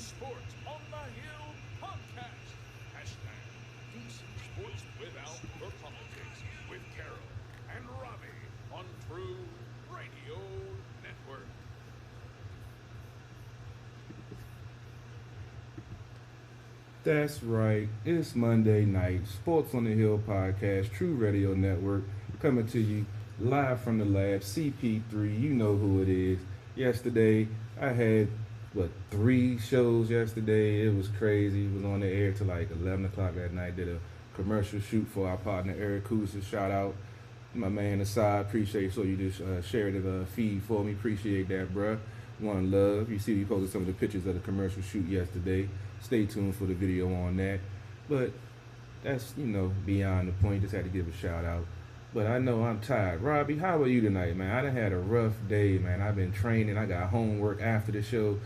Sports on the Hill podcast. Hashtag decent sports without the politics with Carol and Robbie on True Radio Network. That's right. It's Monday night. Sports on the Hill podcast, True Radio Network, coming to you live from the lab. CP3, you know who it is. Yesterday, I had three shows yesterday. It was crazy. It was on the air till like 11 o'clock that night. Did a commercial shoot for our partner Eric Kuzis. Shout out my man Asad. Appreciate so you just shared the feed for me. Appreciate that, bruh. One love. You see, we posted some of the pictures of the commercial shoot yesterday. Stay tuned for the video on that. But that's, beyond the point. Just had to give a shout out. But I know I'm tired. Robbie, how are you tonight, man? I done had a rough day, man. I've been training. I got homework after the show.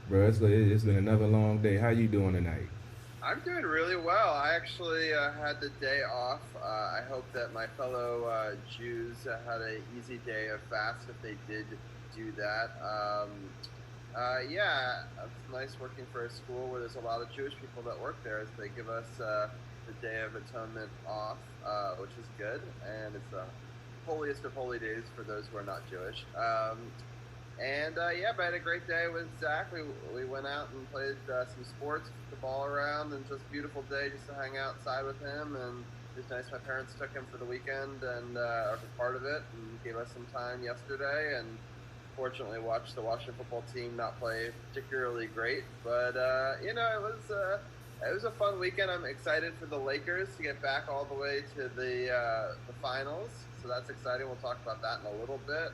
Bro, it's been another long day. How you doing tonight? I'm doing really well. I actually had the day off. I hope that my fellow Jews had an easy day of fast if they did do that. Yeah, it's nice working for a school where there's a lot of Jewish people that work there as they give us the Day of Atonement off, which is good. And it's the holiest of holy days for those who are not Jewish. Yeah, but I had a great day with Zach. We went out and played some sports, kicked the ball around, and just a beautiful day just to hang outside with him. And it was nice. My parents took him for the weekend and or for part of it, and gave us some time yesterday. And fortunately, watched the Washington football team not play particularly great, but it was a fun weekend. I'm excited for the Lakers to get back all the way to the finals, so that's exciting. We'll talk about that in a little bit.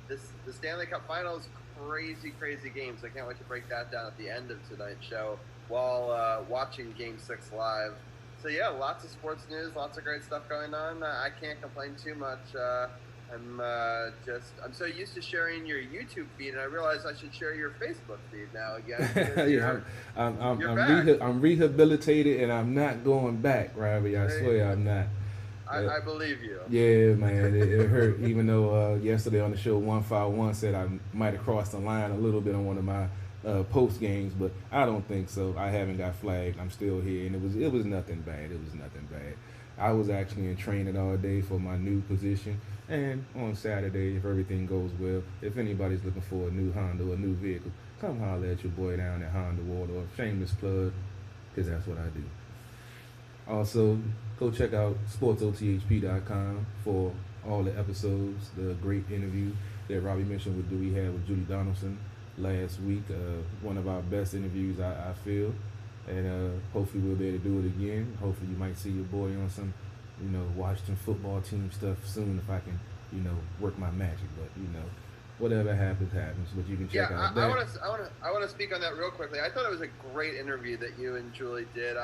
The Stanley Cup Finals, crazy games. I can't wait to break that down at the end of tonight's show while watching Game 6 live. So yeah, lots of sports news, lots of great stuff going on. I can't complain too much. I'm so used to sharing your YouTube feed, and I realize I should share your Facebook feed now again. Yeah, I'm rehabilitated, and I'm not going back, Robbie. I swear I'm not. I believe you. Yeah, man, it hurt. Even though yesterday on the show, 151 said I might have crossed the line a little bit on one of my post games, but I don't think so. I haven't got flagged. I'm still here, and it was nothing bad. It was nothing bad. I was actually in training all day for my new position, and on Saturday, if everything goes well, if anybody's looking for a new Honda or a new vehicle, come holler at your boy down at Honda Waldorf. Shameless plug, because that's what I do. Also, go check out SportsOTHP.com for all the episodes, the great interview that Robbie mentioned with we had with Judy Donaldson last week. One of our best interviews, I feel. And hopefully we'll be able to do it again. Hopefully you might see your boy on some, Washington football team stuff soon if I can, work my magic. But, whatever happens, happens. But you can check out that. I want to speak on that real quickly. I thought it was a great interview that you and Julie did.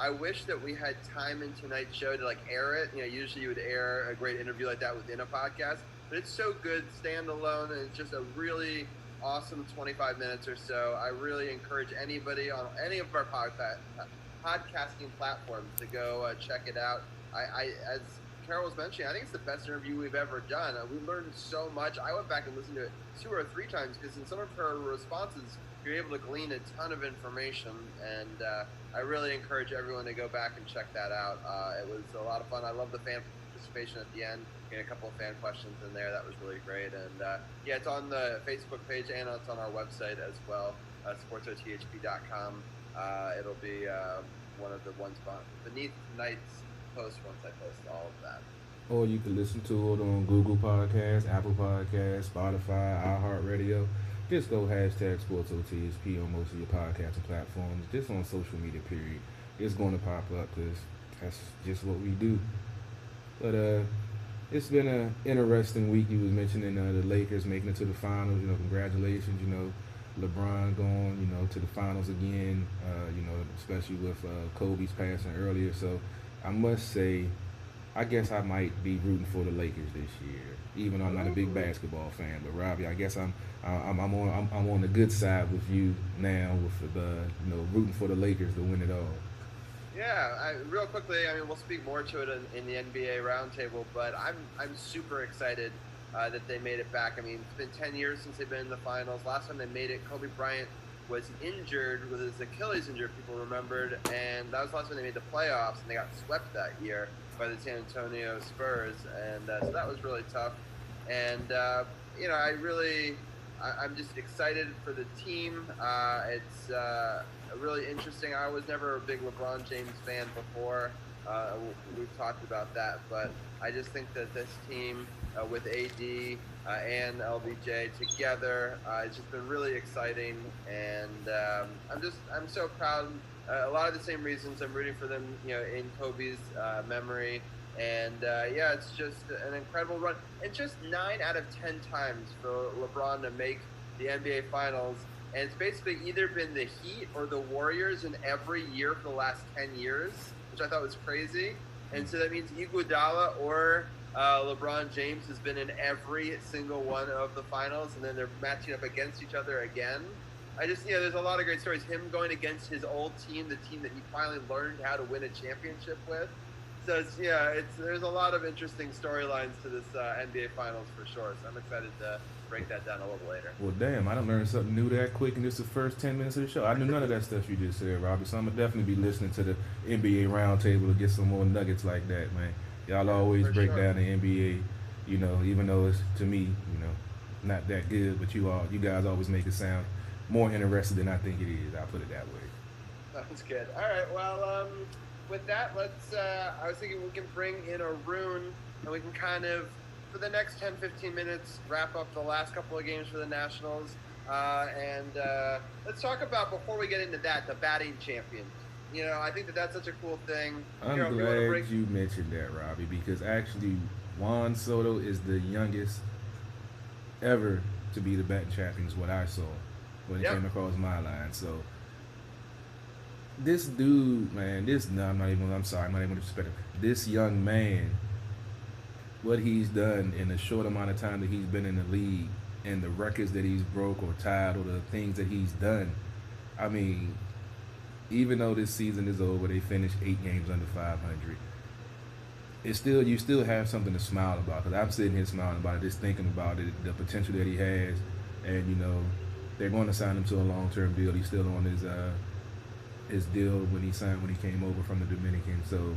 I wish that we had time in tonight's show to air it. Usually you would air a great interview like that within a podcast, but it's so good standalone, and it's just a really awesome 25 minutes or so. I really encourage anybody on any of our podcasting platforms to go check it out. As Carol was mentioning, I think it's the best interview we've ever done. We learned so much. I went back and listened to it 2 or 3 times because in some of her responses, you're able to glean a ton of information, and I really encourage everyone to go back and check that out. It was a lot of fun. I love the fan participation at the end. Getting a couple of fan questions in there. That was really great. And yeah, it's on the Facebook page and it's on our website as well, SportsOTHP.com. It'll be one of the ones beneath tonight's post once I post all of that. Or you can listen to it on Google Podcasts, Apple Podcasts, Spotify, iHeartRadio. Just go hashtag SportsOTHP on most of your podcasting platforms. Just on social media, period. It's going to pop up because that's just what we do. But it's been an interesting week. You was mentioning the Lakers making it to the finals. Congratulations. LeBron going, to the finals again. Especially with Kobe's passing earlier. So I must say, I guess I might be rooting for the Lakers this year, even though I'm not a big basketball fan. But Robbie, I guess I'm on the good side with you now, with the rooting for the Lakers to win it all. Yeah, real quickly, we'll speak more to it in the NBA roundtable, but I'm super excited that they made it back. It's been 10 years since they've been in the finals. Last time they made it, Kobe Bryant was injured with his Achilles injury, people remembered, and that was the last time they made the playoffs, and they got swept that year by the San Antonio Spurs, and so that was really tough. And I'm just excited for the team. It's really interesting. I was never a big LeBron James fan before. We've talked about that, but I just think that this team with AD and LBJ together, it's just been really exciting, and I'm so proud. A lot of the same reasons I'm rooting for them, in Kobe's memory, and it's just an incredible run, and just 9 out of 10 times for LeBron to make the NBA Finals, and it's basically either been the Heat or the Warriors in every year for the last 10 years, which I thought was crazy. And so that means Iguodala or LeBron James has been in every single one of the finals, and then they're matching up against each other again. There's a lot of great stories. Him going against his old team, the team that he finally learned how to win a championship with. So there's a lot of interesting storylines to this NBA Finals for sure. So I'm excited to break that down a little later. Well, damn, I done learned something new that quick in just the first 10 minutes of the show. I knew none of that stuff you just said, Robbie. So I'm gonna definitely be listening to the NBA Roundtable to get some more nuggets like that, man. Y'all always break down the NBA, even though it's, to me, not that good, but you guys always make it sound more interesting than I think it is. I'll put it that way. Sounds good. All right, well, with that, let's, I was thinking we can bring in Arun, and we can kind of, for the next 10-15 minutes, wrap up the last couple of games for the Nationals. And let's talk about, before we get into that, the batting champion. I think that's such a cool thing. I'm glad you mentioned that, Robbie, because actually Juan Soto is the youngest ever to be the batting champion, is what I saw when it came across my line. So this dude, man, I'm not even going to disrespect him. This young man, what he's done in the short amount of time that he's been in the league, and the records that he's broke or tied, or the things that he's done. I mean, even though this season is over, they finished 8 games under 500. You still have something to smile about, because I'm sitting here smiling about it, just thinking about it, the potential that he has, and they're going to sign him to a long-term deal. He's still on his deal when he came over from the Dominican. So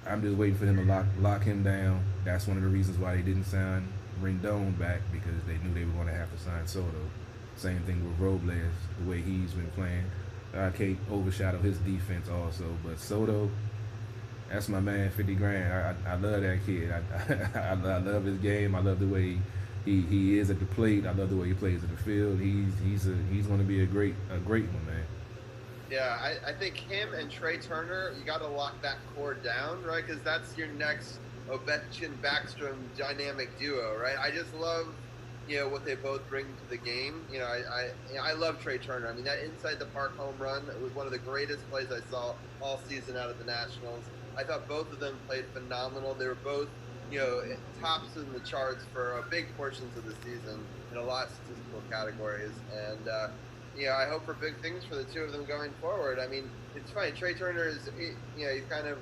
I'm just waiting for them to lock him down. That's one of the reasons why they didn't sign Rendon back, because they knew they were going to have to sign Soto. Same thing with Robles, the way he's been playing. I can't overshadow his defense also, but Soto, that's my man, 50 grand. I love that kid. I love his game. I love the way he is at the plate. I love the way he plays at the field. He's going to be a great one, man. Yeah, I think him and Trey Turner, you got to lock that core down, right? Because that's your next Ovechkin-Backstrom dynamic duo, right? I just love, what they both bring to the game. I love Trey Turner. I mean, that inside the park home run, it was one of the greatest plays I saw all season out of the Nationals. I thought both of them played phenomenal. They were both, tops in the charts for big portions of the season in a lot of statistical categories. And, I hope for big things for the two of them going forward. I mean, it's funny. Trey Turner is, he's kind of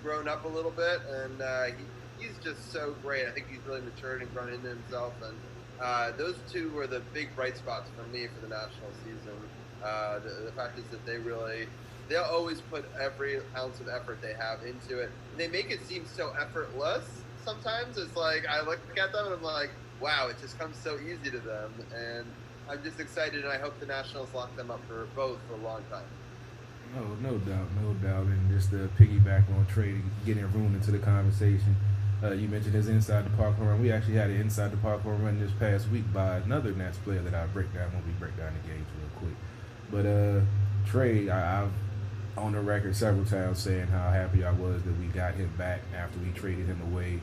grown up a little bit, and he's just so great. I think he's really matured and grown into himself. And those two were the big bright spots for me for the national season. The fact is that they'll always put every ounce of effort they have into it. They make it seem so effortless. Sometimes it's like I look at them and I'm like, wow, it just comes so easy to them. And I'm just excited, and I hope the Nationals lock them up for both for a long time. No doubt. And just to piggyback on Trey, getting Room into the conversation, you mentioned his inside the park home run. We actually had an inside the park home run this past week by another Nats player that I'll break down when we break down the games real quick. But Trey, I've on the record several times saying how happy I was that we got him back after we traded him away,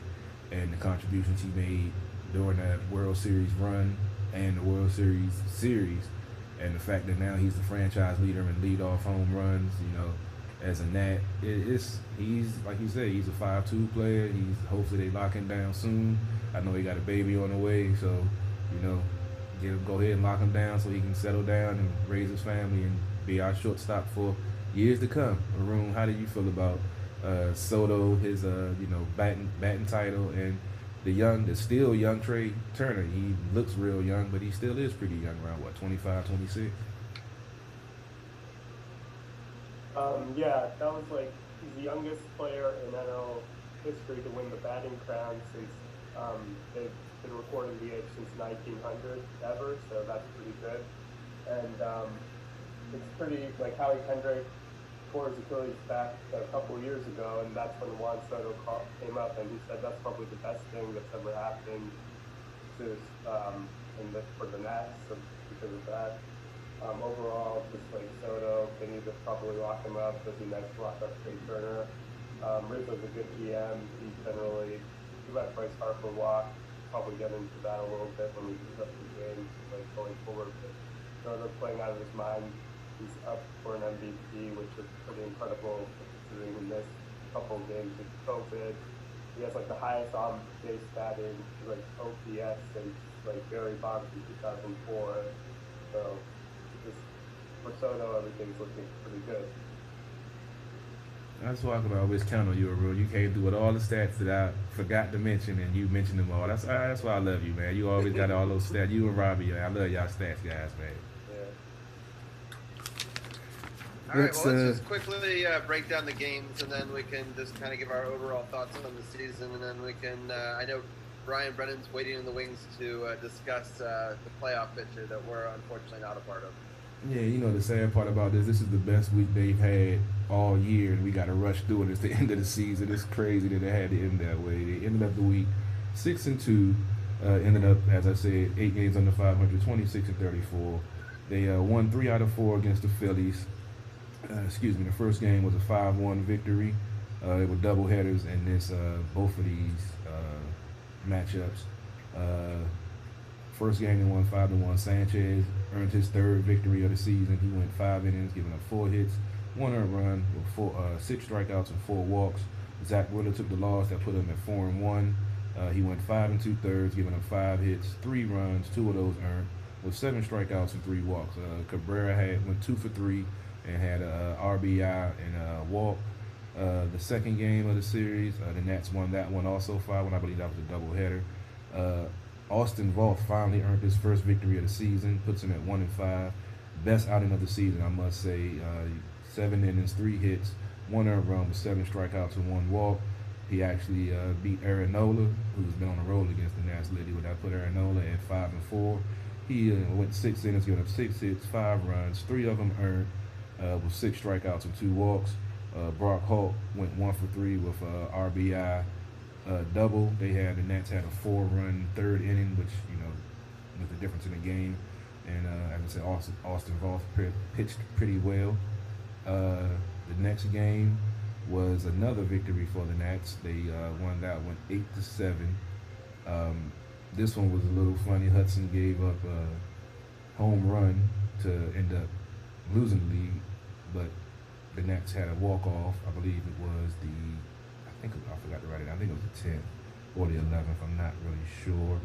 and the contributions he made during that World Series run and the World Series, and the fact that now he's the franchise leader in leadoff home runs, as a Nat. He's, like you said, he's a 5'2" player. Hopefully they lock him down soon. I know he got a baby on the way, so, go ahead and lock him down so he can settle down and raise his family and be our shortstop for years to come. Arun, how do you feel about Soto, his, batting title, and the still young Trey Turner? He looks real young, but he still is pretty young, around, 25, 26? Yeah, that was like he's the youngest player in NL history to win the batting crown since they've been recording the age since 1900 ever, so that's pretty good. And it's pretty like Howie Kendrick tore his Achilles back a couple years ago, and that's when Juan Soto came up, and he said that's probably the best thing that's ever happened to for the Nats because of that. Overall, just like Soto, they need to probably lock him up. Does a nice lock up Trey Turner. Rizzo's a good GM. He let Bryce Harper walk. Probably get into that a little bit when we discuss the games, like going forward. But Soto playing out of his mind. He's up for an MVP, which is pretty incredible considering he missed a couple games with COVID. He has like the highest on base stat in like OPS since like Barry Bonds in 2004. So just for Soto, everything's looking pretty good. That's why I can always count on you, Arun. You came through with all the stats that I forgot to mention, and you mentioned them all. That's why I love you, man. You always got all those stats. You and Robbie, I love y'all stats, guys, man. All right, well, let's just quickly break down the games, and then we can just kind of give our overall thoughts on the season, and then we can, I know Brian Brennan's waiting in the wings to discuss the playoff picture that we're unfortunately not a part of. Yeah, you know, the sad part about this is the best week they've had all year, and we got to rush through it. It's the end of the season. It's crazy that they had to end that way. They ended up the week 6-2, ended up, as I said, 8 games under 500, 26-34. They won 3 out of 4 against the Phillies. The first game was a 5-1 victory. It were double headers in this both of these matchups. First game they won 5-1. Sanchez earned his 3rd victory of the season. He went 5 innings, giving up 4 hits, 1 earned run, with 6 strikeouts and 4 walks. Zach Wheeler took the loss that put him at 4-1. He went 5 2/3, giving up 5 hits, 3 runs, 2 of those earned, with 7 strikeouts and 3 walks. Cabrera went 2 for 3 and had a RBI and a walk. The second game of the series, the Nats won that one also 5-1. I believe that was a doubleheader. Austin Voth finally earned his first victory of the season, puts him at 1-5. Best outing of the season, I must say. 7 innings, 3 hits, 1 earned run with 7 strikeouts and 1 walk. He actually beat Aaron Nola, who's been on the road against the Nats lately. When I put Aaron Nola at 5-4, he went 6 innings, giving up 6 hits, 5 runs, 3 of them earned, with 6 strikeouts and 2 walks. Brock Holt went 1 for 3 with RBI double. The Nats had a 4-run 3rd inning, which was the difference in the game. And as I said, Austin Voth pitched pretty well. The next game was another victory for the Nats. They won that one 8-7. This one was a little funny. Hudson gave up a home run to end up losing the lead, but the Nats had a walk-off. I believe it was I forgot to write it. I think it was the 10th or the 11th. I'm not really sure.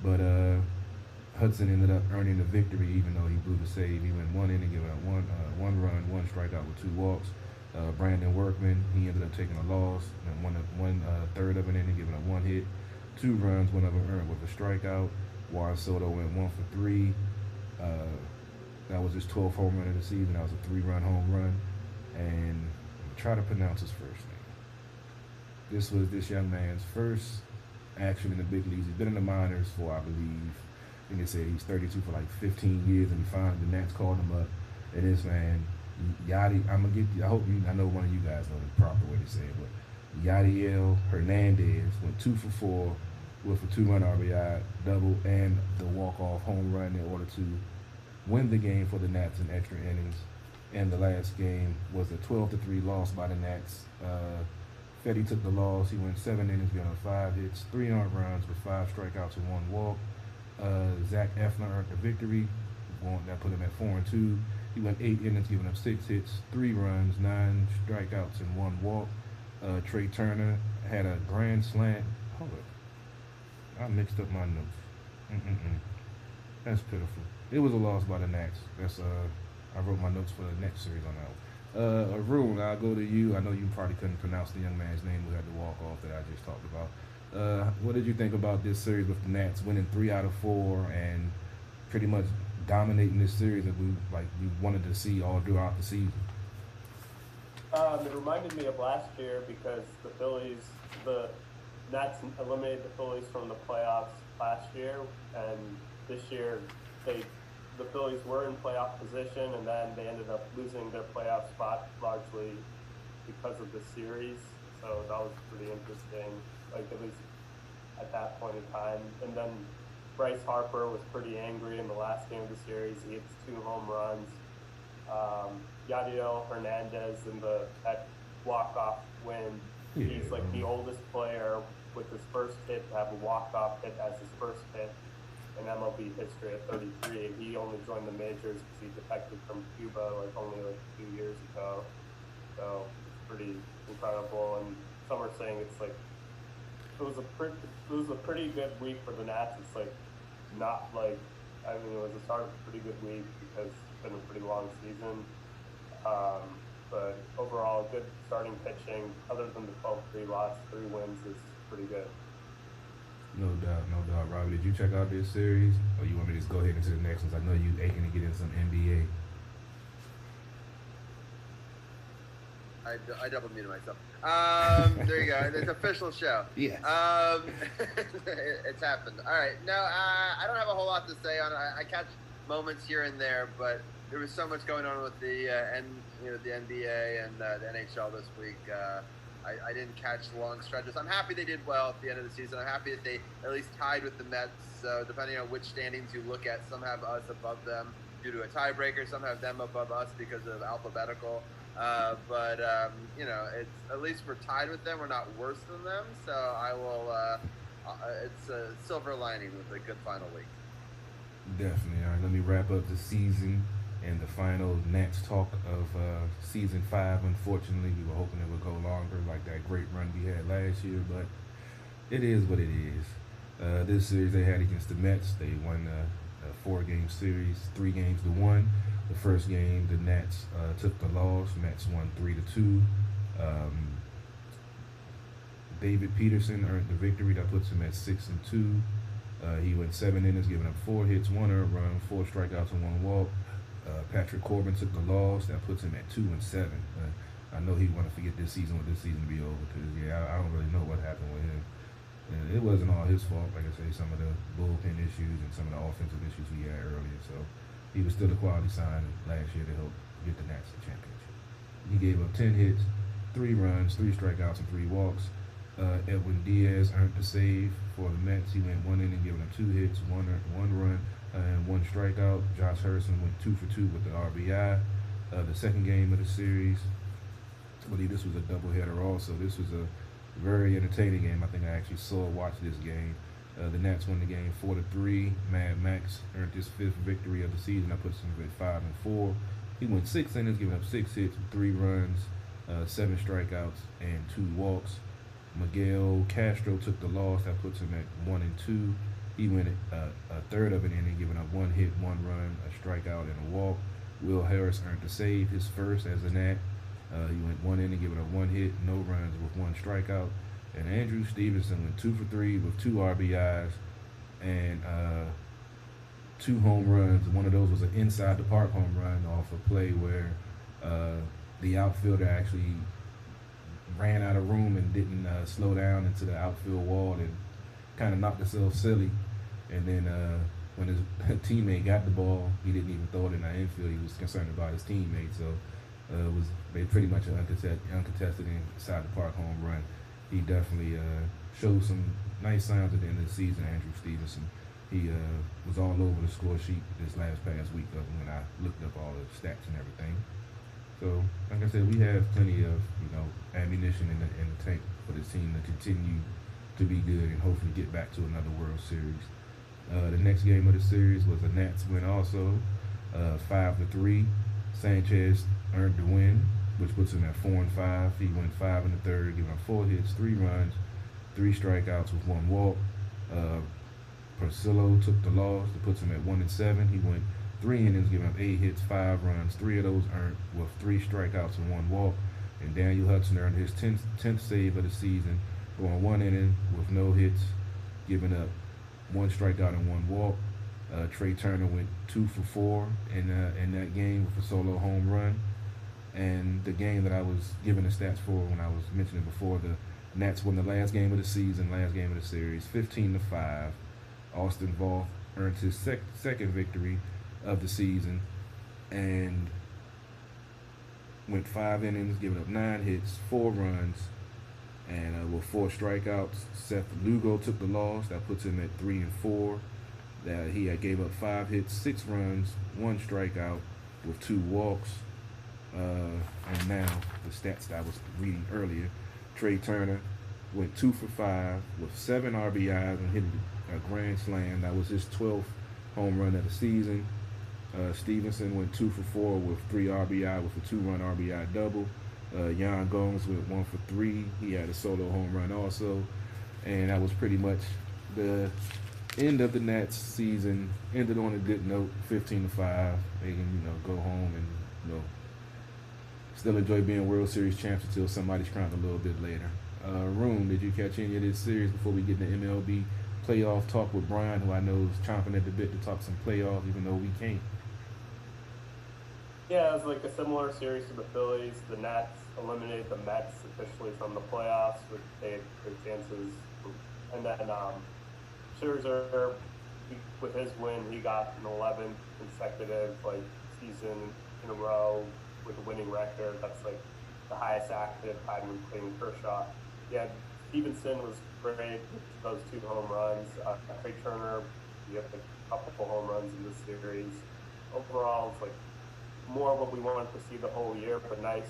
But Hudson ended up earning the victory, even though he blew the save. He went 1 inning, giving up one run, 1 strikeout with 2 walks. Brandon Workman, he ended up taking a loss, and one third of an inning, giving up 1 hit, 2 runs, 1 of them earned with a strikeout. Juan Soto went 1 for 3. That was his 12th home run of the season. That was a 3-run home run. And try to pronounce his first name. This was this young man's first action in the big leagues. He's been in the minors for, I believe, I think they said he's 32 for like 15 years, and finally the Nats called him up. And this man, Yadi, I know one of you guys know the proper way to say it, but Yadiel Hernandez went 2 for 4 with a 2-run RBI double and the walk-off home run in order to win the game for the Nats in extra innings. And the last game was a 12-3 loss by the Nats. Fetty took the loss. He went 7 innings, giving up 5 hits, 3 earned runs with 5 strikeouts and 1 walk. Zach Eflin earned the victory. That put him at 4-2. He went 8 innings, giving up 6 hits, 3 runs, 9 strikeouts, and 1 walk. Trey Turner had a grand slant. Hold up. I mixed up my notes. That's pitiful. It was a loss by the Nats. I wrote my notes for the next series on that one. Arun, I'll go to you. I know you probably couldn't pronounce the young man's name who had the walk-off that I just talked about. What did you think about this series with the Nats winning 3 out of 4 and pretty much dominating this series that we wanted to see all throughout the season? It reminded me of last year because the Nats eliminated the Phillies from the playoffs last year, and this year the Phillies were in playoff position, and then they ended up losing their playoff spot largely because of the series. So that was pretty interesting, like at least at that point in time. And then Bryce Harper was pretty angry in the last game of the series. He hits 2 home runs. Yadiel Hernandez in that walk-off win. He's like the oldest player with his first hit to have a walk-off hit as his first hit in MLB history at 33. And he only joined the majors because he defected from Cuba only 2 years ago. So it's pretty incredible. And some are saying it's like it was a pretty good week for the Nats. It's not it was a start of a pretty good week because it's been a pretty long season. But overall, good starting pitching. Other than the 12-3 loss, 3 wins is pretty good. No doubt. Robbie, did you check out this series, or you want me to just go ahead into the next ones? I know you aching to get in some NBA. I double muted myself. There you go. It's an official show. Yes. It's happened. All right. No, I don't have a whole lot to say on it. I catch moments here and there, but there was so much going on with the the NBA and the NHL this week. I didn't catch long stretches. I'm happy they did well at the end of the season. I'm happy that they at least tied with the Mets. So depending on which standings you look at, some have us above them due to a tiebreaker. Some have them above us because of alphabetical. But it's at least we're tied with them. We're not worse than them. So I will. It's a silver lining with a good final week. Definitely. All right, let me wrap up the season and the final Nats talk of season 5. Unfortunately, we were hoping it would go longer, like that great run we had last year, but it is what it is. This series they had against the Mets, they won a 4-game series, 3 games to 1. The first game, the Nats took the loss. Mets won 3-2. David Peterson earned the victory. That puts him at 6-2. He went 7 innings, giving up 4 hits, 1 earned run, 4 strikeouts, and 1 walk. Patrick Corbin took the loss. That puts him at 2-7. I know he want to forget this season to be over because I don't really know what happened with him. And it wasn't all his fault. Like I say, some of the bullpen issues and some of the offensive issues we had earlier. So he was still a quality sign last year to help get the Nats the championship. He gave up 10 hits, 3 runs, 3 strikeouts, and 3 walks. Edwin Diaz earned the save for the Mets. He went 1 inning, giving up 2 hits, 1 run, and 1 strikeout. Josh Harrison went 2 for 2 with the RBI. The second game of the series, I believe this was a doubleheader also. This was a very entertaining game. I think I actually watched this game. The Nats won the game 4-3. Mad Max earned his 5th victory of the season. That puts him at 5-4. He went 6 innings, giving up 6 hits, 3 runs, 7 strikeouts, and 2 walks. Miguel Castro took the loss. That puts him at 1-2. He went a third of an inning, giving up 1 hit, 1 run, a strikeout, and a walk. Will Harris earned the save, his first as a Nat. He went 1 inning, giving up 1 hit, no runs with 1 strikeout. And Andrew Stevenson went 2 for 3 with 2 RBIs and 2 home runs. One of those was an inside the park home run off a play where the outfielder actually ran out of room and didn't slow down into the outfield wall and kind of knocked himself silly. And then when his teammate got the ball, he didn't even throw it in the infield. He was concerned about his teammate. So it was pretty much an uncontested inside the park home run. He definitely showed some nice signs at the end of the season, Andrew Stevenson. He was all over the score sheet this past week when I looked up all the stats and everything. So, like I said, we have plenty of ammunition in the tank for this team to continue to be good and hopefully get back to another World Series. The next game of the series was a Nats win also, 5-3. Sanchez earned the win, which puts him at 4-5. He went 5 in the third, giving up 4 hits, 3 runs, 3 strikeouts with 1 walk. Porcello took the loss. That puts him at 1-7. He went 3 innings, giving up 8 hits, 5 runs, 3 of those earned with 3 strikeouts and 1 walk. And Daniel Hudson earned his 10th save of the season, going 1 inning with no hits, giving up 1 strikeout and 1 walk. Trey Turner went 2 for 4 in that game with a solo home run. And the game that I was giving the stats for when I was mentioning before, the Nats won the last game of the season, last game of the series, 15-5. Austin Voth earned his second victory of the season and went 5 innings, giving up 9 hits, 4 runs, and with 4 strikeouts. Seth Lugo took the loss. That puts him at 3-4. That he had gave up 5 hits, 6 runs, 1 strikeout with 2 walks. And now the stats that I was reading earlier, Trey Turner went 2 for 5 with 7 RBIs and hit a grand slam. That was his 12th home run of the season. Stevenson went 2 for 4 with 3 RBI with a 2-run RBI double. Yan Gomes went 1 for 3. He had a solo home run also. And that was pretty much the end of the Nats season. Ended on a good note, 15-5. They can, go home and, still enjoy being World Series champs until somebody's crowned a little bit later. Room, did you catch any of this series before we get into MLB playoff talk with Brian, who I know is chomping at the bit to talk some playoffs, even though we can't? Yeah, it was like a similar series to the Phillies. The Nats eliminated the Mets officially from the playoffs, which they had good chances. And then Scherzer, with his win, he got an 11th consecutive season in a row with a winning record. That's the highest active tied with Clayton Kershaw. Yeah, Stevenson was great with those 2 home runs. Trey Turner, he had a couple home runs in this series. Overall, it's more what we wanted to see the whole year, but nice.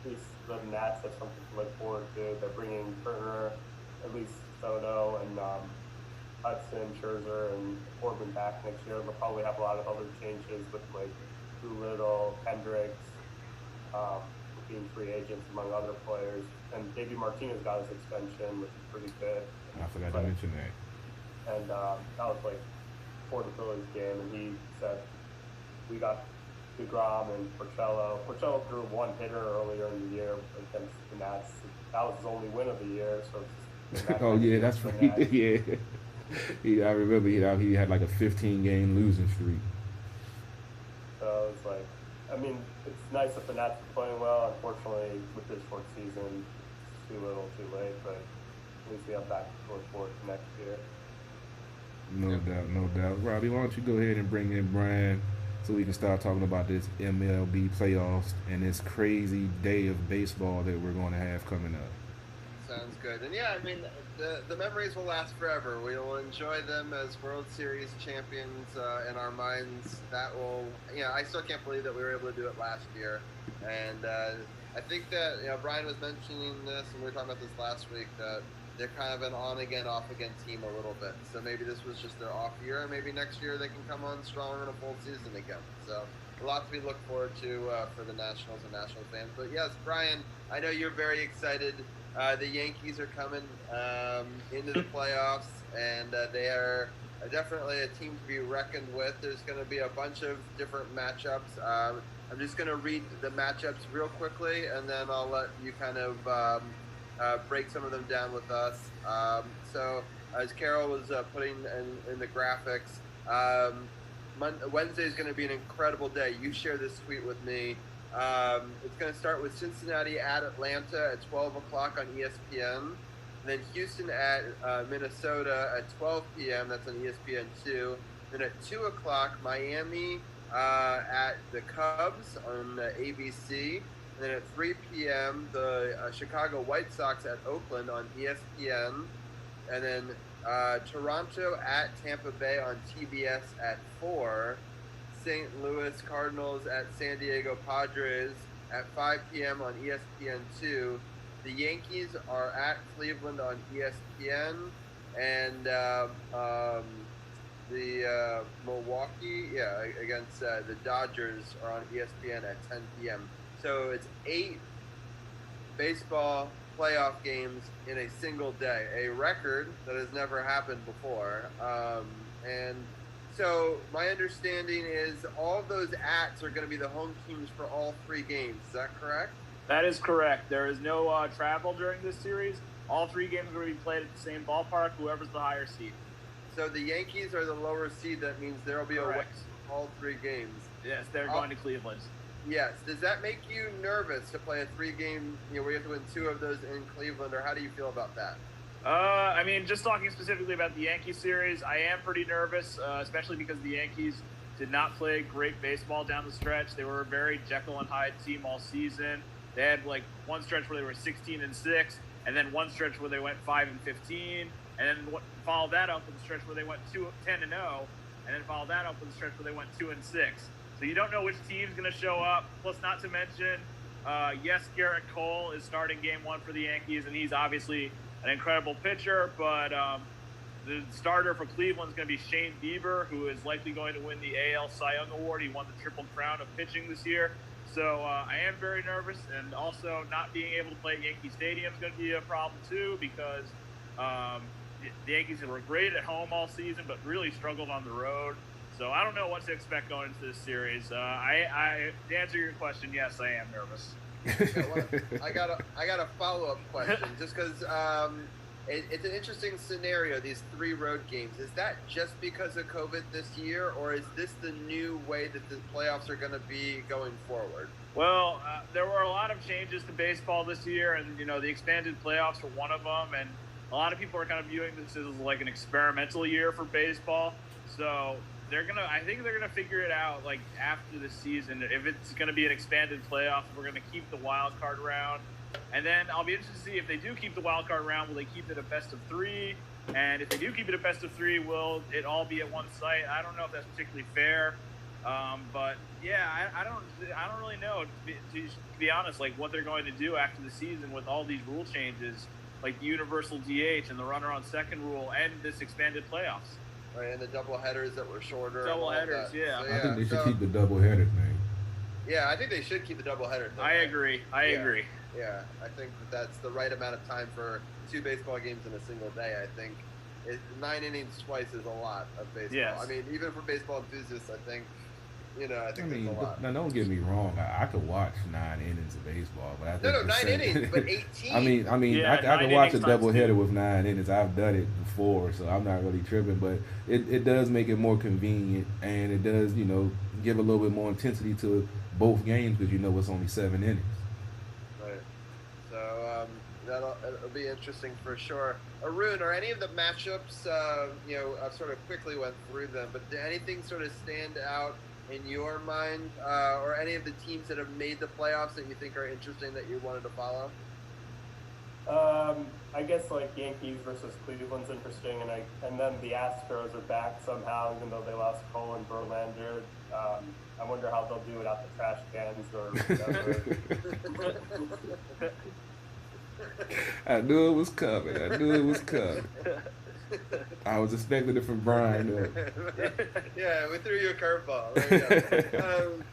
At least the Nats have something to look forward to. They're bringing Turner, at least Soto, and Hudson, Scherzer, and Corbin back next year. They'll probably have a lot of other changes with Doolittle, Hendricks, being free agents among other players. And Davey Martinez got his extension, which is pretty good. I forgot to mention that. And that was before the Phillies game, and he said we got DeGrom and Porcello. Porcello drew 1 hitter earlier in the year against the Nats. That was his only win of the year. So it's oh yeah, that's right. Yeah, I remember he had a 15-game losing streak. So it's it's nice that the Nats are playing well. Unfortunately, with this short season, it's too little, too late. But at least we have back to look forward to next year. No doubt, no doubt. Robbie, why don't you go ahead and bring in Brian so we can start talking about this MLB playoffs and this crazy day of baseball that we're going to have coming up. Sounds good. And yeah, the memories will last forever. We will enjoy them as World Series champions in our minds. That will, I still can't believe that we were able to do it last year. And I think that, Brian was mentioning this, and we were talking about this last week, that they're kind of an on-again, off-again team a little bit. So maybe this was just their off year, and maybe next year they can come on strong in a full season again. So a lot to be looked forward to for the Nationals and Nationals fans. But yes, Brian, I know you're very excited. The Yankees are coming into the playoffs, and they are definitely a team to be reckoned with. There's going to be a bunch of different matchups. I'm just going to read the matchups real quickly, and then I'll let you kind of break some of them down with us. So as Carol was putting in the graphics, Wednesday is going to be an incredible day. You share this tweet with me. It's going to start with Cincinnati at Atlanta at 12 o'clock on ESPN. And then Houston at Minnesota at 12 p.m. That's on ESPN2. Then at 2 o'clock, Miami at the Cubs on ABC. And then at 3 p.m., the Chicago White Sox at Oakland on ESPN. And then Toronto at Tampa Bay on TBS at 4. St. Louis Cardinals at San Diego Padres at 5 p.m. on ESPN2. The Yankees are at Cleveland on ESPN. And the Milwaukee, against the Dodgers are on ESPN at 10 p.m. So it's 8 baseball playoff games in a single day, a record that has never happened before. And so my understanding is all of those ats are going to be the home teams for all 3 games. Is that correct? That is correct. There is no travel during this series. All 3 games are going to be played at the same ballpark, whoever's the higher seed. So the Yankees are the lower seed. That means there will be a West all 3 games. Yes, they're going to Cleveland. Yes. Does that make you nervous to play a 3-game, where you have to win 2 of those in Cleveland, or how do you feel about that? I mean, just talking specifically about the Yankees series, I am pretty nervous, especially because the Yankees did not play great baseball down the stretch. They were a very Jekyll and Hyde team all season. They had like one stretch where they were 16-6, and then one stretch where they went 5-15, and then followed that up with a stretch where they went 10-0, and then followed that up with a stretch where they went 2-6. So you don't know which team's going to show up. Plus, not to mention, yes, Garrett Cole is starting Game 1 for the Yankees, and he's obviously an incredible pitcher, but the starter for Cleveland is going to be Shane Bieber, who is likely going to win the AL Cy Young Award. He won the Triple Crown of pitching this year. So I am very nervous, and also not being able to play at Yankee Stadium is going to be a problem too, because the Yankees were great at home all season, but really struggled on the road. So I don't know what to expect going into this series. To answer your question, yes, I am nervous. I got a follow-up question, just because it's an interesting scenario, these 3 road games. Is that just because of COVID this year, or is this the new way that the playoffs are going to be going forward? Well, there were a lot of changes to baseball this year, and the expanded playoffs were one of them, and a lot of people are kind of viewing this as like an experimental year for baseball. So I think they're gonna figure it out like after the season. If it's gonna be an expanded playoff, we're gonna keep the wild card round, and then I'll be interested to see if they do keep the wild card round. Will they keep it a best of 3? And if they do keep it a best of 3, will it all be at one site? I don't know if that's particularly fair, but yeah, I don't really know to be honest, like what they're going to do after the season with all these rule changes, like the universal DH and the runner on second rule and this expanded playoffs. Right, and the double headers that were shorter. Double headers, yeah. So, I think they should keep the double headers, man. Yeah, I think they should keep the double headers. I agree. Yeah, I think that's the right amount of time for 2 baseball games in a single day. I think 9 innings twice is a lot of baseball. Yes. I mean, even for baseball enthusiasts, I think that's a lot. Now, don't get me wrong. I could watch 9 innings of baseball, but I think No, 9 innings, but 18. I mean, Yeah, I could watch a doubleheader with 9 innings. I've done it before, so I'm not really tripping. But it does make it more convenient, and it does, give a little bit more intensity to both games because it's only 7 innings. Right. So it'll be interesting for sure. Arun, are any of the matchups? I've sort of quickly went through them, but did anything sort of stand out in your mind, or any of the teams that have made the playoffs that you think are interesting that you wanted to follow? I guess like Yankees versus Cleveland's interesting, and then the Astros are back somehow, even though they lost Cole and Verlander. I wonder how they'll do without the trash cans or whatever. I knew it was coming. I was expecting it from Brian. Yeah, we threw you a curveball. There you go.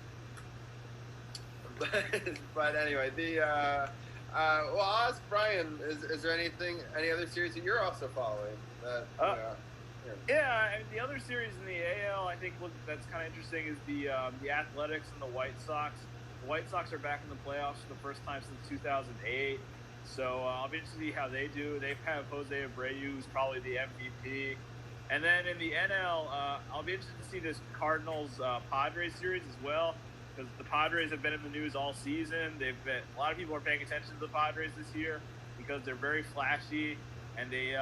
But anyway, well, I'll ask Brian. Is there any other series that you're also following? Yeah, and the other series in the AL, I think that's kind of interesting is the Athletics and the White Sox. The White Sox are back in the playoffs for the first time since 2008. So I'll be interested to see how they do. They have Jose Abreu, who's probably the MVP. And then in the NL, I'll be interested to see this Cardinals-Padres series as well, because the Padres have been in the news all season. A lot of people are paying attention to the Padres this year because they're very flashy, and they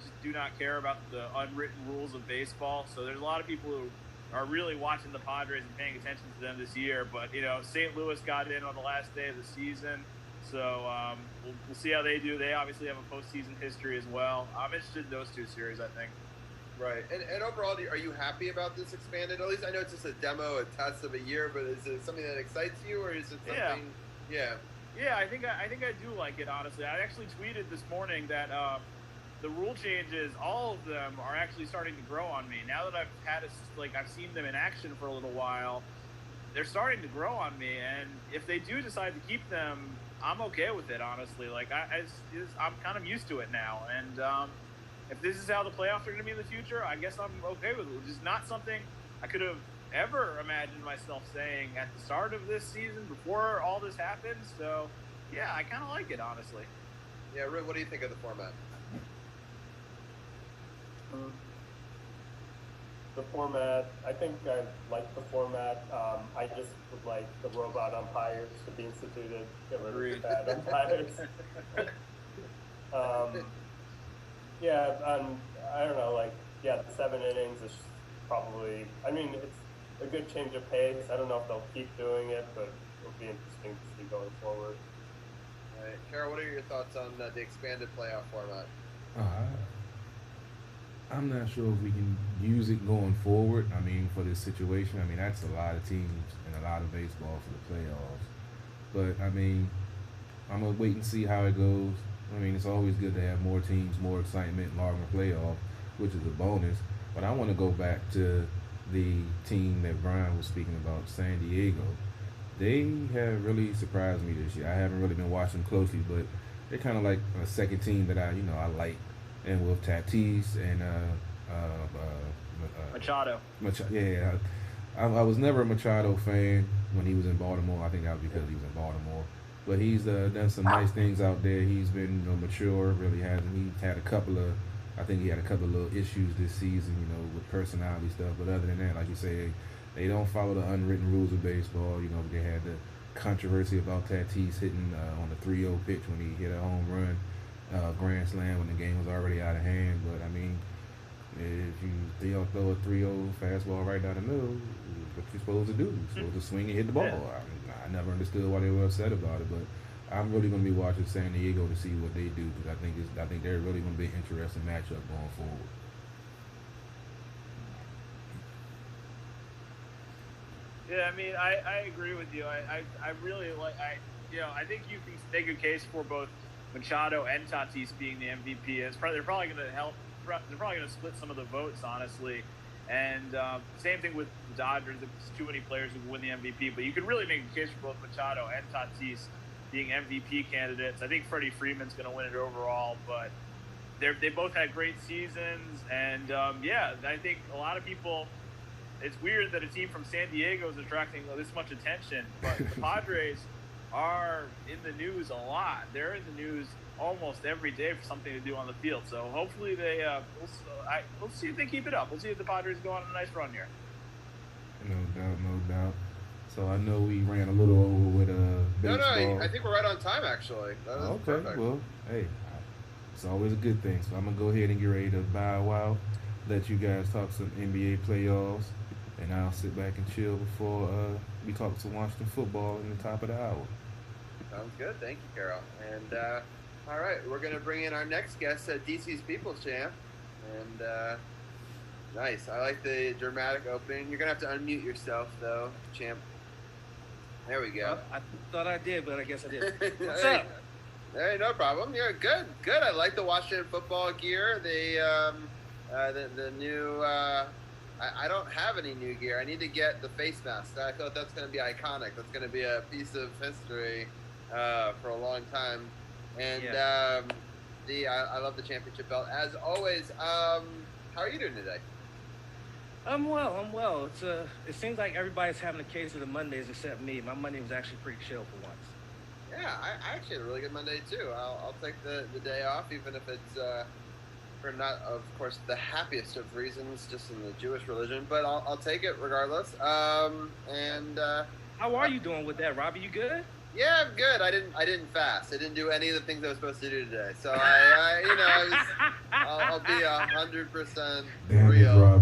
just do not care about the unwritten rules of baseball. So there's a lot of people who are really watching the Padres and paying attention to them this year. But St. Louis got in on the last day of the season. So we'll see how they do. They obviously have a postseason history as well. I'm interested in those 2 series, I think. Right. And overall, are you happy about this expanded? At least I know it's just a demo, a test of a year, but is it something that excites you, or is it something? Yeah. Yeah, I think I do like it, honestly. I actually tweeted this morning that the rule changes, all of them are actually starting to grow on me. Now that I've seen them in action for a little while, they're starting to grow on me. And if they do decide to keep them, I'm okay with it, honestly. Like I'm kind of used to it now, and if this is how the playoffs are going to be in the future, I guess I'm okay with it. Which is not something I could have ever imagined myself saying at the start of this season before all this happened. So, yeah, I kind of like it, honestly. Yeah, Rick, what do you think of the format? the format. I think I like the format. I just would like the robot umpires to be instituted. Get rid of the bad umpires. Yeah, I don't know. Like, yeah, the 7 innings is probably. I mean, it's a good change of pace. I don't know if they'll keep doing it, but it'll be interesting to see going forward. All right, Carol, what are your thoughts on the expanded playoff format? I'm not sure if we can use it going forward. I mean, for this situation, I mean, that's a lot of teams and a lot of baseball for the playoffs. But, I mean, I'm going to wait and see how it goes. I mean, it's always good to have more teams, more excitement, longer playoffs, which is a bonus. But I want to go back to the team that Brian was speaking about, San Diego. They have really surprised me this year. I haven't really been watching closely, but they're kind of like a second team that I like. And with Tatis and Machado. Yeah, I was never a Machado fan when he was in Baltimore. I think that was because he was in Baltimore. But he's done some nice things out there. He's been mature, really hasn't. He had a couple of little issues this season, with personality stuff. But other than that, like you say, they don't follow the unwritten rules of baseball. They had the controversy about Tatis hitting on the 3-0 pitch when he hit a home run. Grand slam when the game was already out of hand. But I mean, if you throw a 3-0 fastball right down the middle, what you supposed to do? You're supposed to swing and hit the ball. Yeah. I never understood why they were upset about it, but I'm really going to be watching San Diego to see what they do, because I think they're really going to be an interesting matchup going forward. Yeah, I mean, I agree with you. I really like I think you can make a case for both Machado and Tatis being the MVP. They're probably going to help. They're probably going to split some of the votes, honestly. And same thing with the Dodgers. There's too many players who can win the MVP, but you could really make a case for both Machado and Tatis being MVP candidates. I think Freddie Freeman's going to win it overall, but they both had great seasons. And I think a lot of people. It's weird that a team from San Diego is attracting this much attention, but the Padres are in the news a lot. They're in the news almost every day for something to do on the field. So hopefully we'll see if they keep it up. We'll see if the Padres go on a nice run here. No doubt. So I know we ran a little over with baseball. No, I think we're right on time, actually. Okay, perfect. Well, hey, it's always a good thing. So I'm going to go ahead and get ready to bow out, let you guys talk some NBA playoffs, and I'll sit back and chill before we talk some Washington football in the top of the hour. Sounds good. Thank you, Carol. And all right, we're going to bring in our next guest, DC's People's Champ. And nice. I like the dramatic opening. You're going to have to unmute yourself, though, Champ. There we go. I thought I did, but I guess I didn't. What's Hey. up? Hey, no problem. Yeah, good. I like the Washington football gear. The new. I don't have any new gear. I need to get the face mask. I thought that's going to be iconic. That's going to be a piece of history for a long time. And I love the championship belt as always. How are you doing today? I'm well. It seems like everybody's having a case of the Mondays except me. My Monday was actually pretty chill for once. Yeah, I actually had a really good Monday too. I'll take the day off, even if it's for not, of course, the happiest of reasons, just in the Jewish religion. But I'll take it regardless. How are you doing with that, Robbie? You good? Yeah, I'm good. I didn't fast. I didn't do any of the things I was supposed to do today. So I'll be 100% real.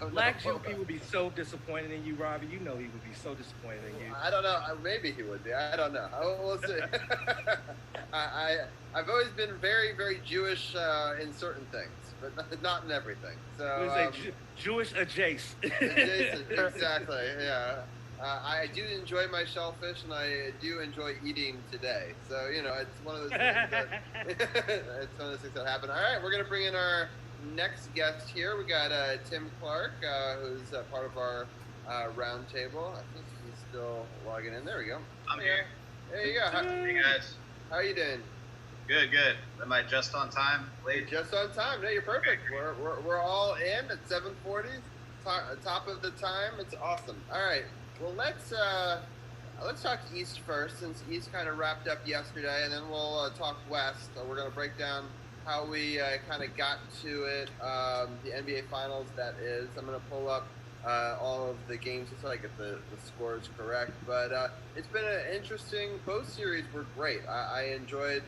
Black Jew people would be so disappointed in you, Robbie. You know he would be so disappointed in you. I don't know. Maybe he would be. I don't know. We'll see. I've always been very, very Jewish in certain things, but not in everything. So Jewish adjacent. Exactly. Yeah. I do enjoy my shellfish, and I do enjoy eating today. So it's one of those things that happen. All right, we're gonna bring in our next guest here. We got Tim Clark, who's part of our round table. I think he's still logging in. There we go. I'm here. There you go. Hey guys. How are you doing? Good. Am I just on time? Late? Just on time. No, you're perfect. We're all in at 7:40. Top of the time. It's awesome. All right. Well, let's talk East first, since East kind of wrapped up yesterday, and then we'll talk West. So we're going to break down how we kind of got to it, the NBA Finals, that is. I'm going to pull up all of the games until I get the scores correct. But it's been an interesting, both series were great. I enjoyed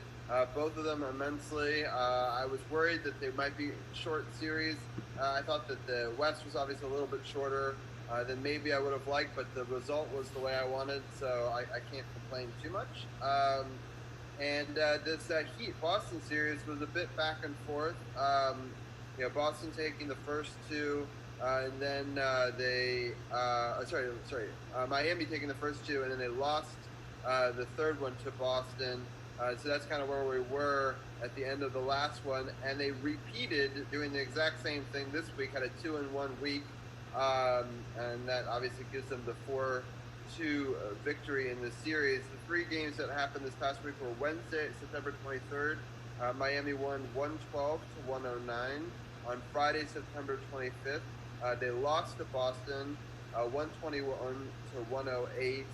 both of them immensely. I was worried that they might be short series. I thought that the West was obviously a little bit shorter than maybe I would have liked, but the result was the way I wanted, so I can't complain too much. And this Heat-Boston series was a bit back and forth. Boston taking the first two, and then Miami taking the first two, and then they lost the third one to Boston. So that's kind of where we were at the end of the last one, and they repeated doing the exact same thing this week, had a 2-1 week, and that obviously gives them the 4-2 victory in the series. The three games that happened this past week were Wednesday, September 23rd. Miami won 112 to 109. On Friday, September 25th, they lost to Boston 121 to 108.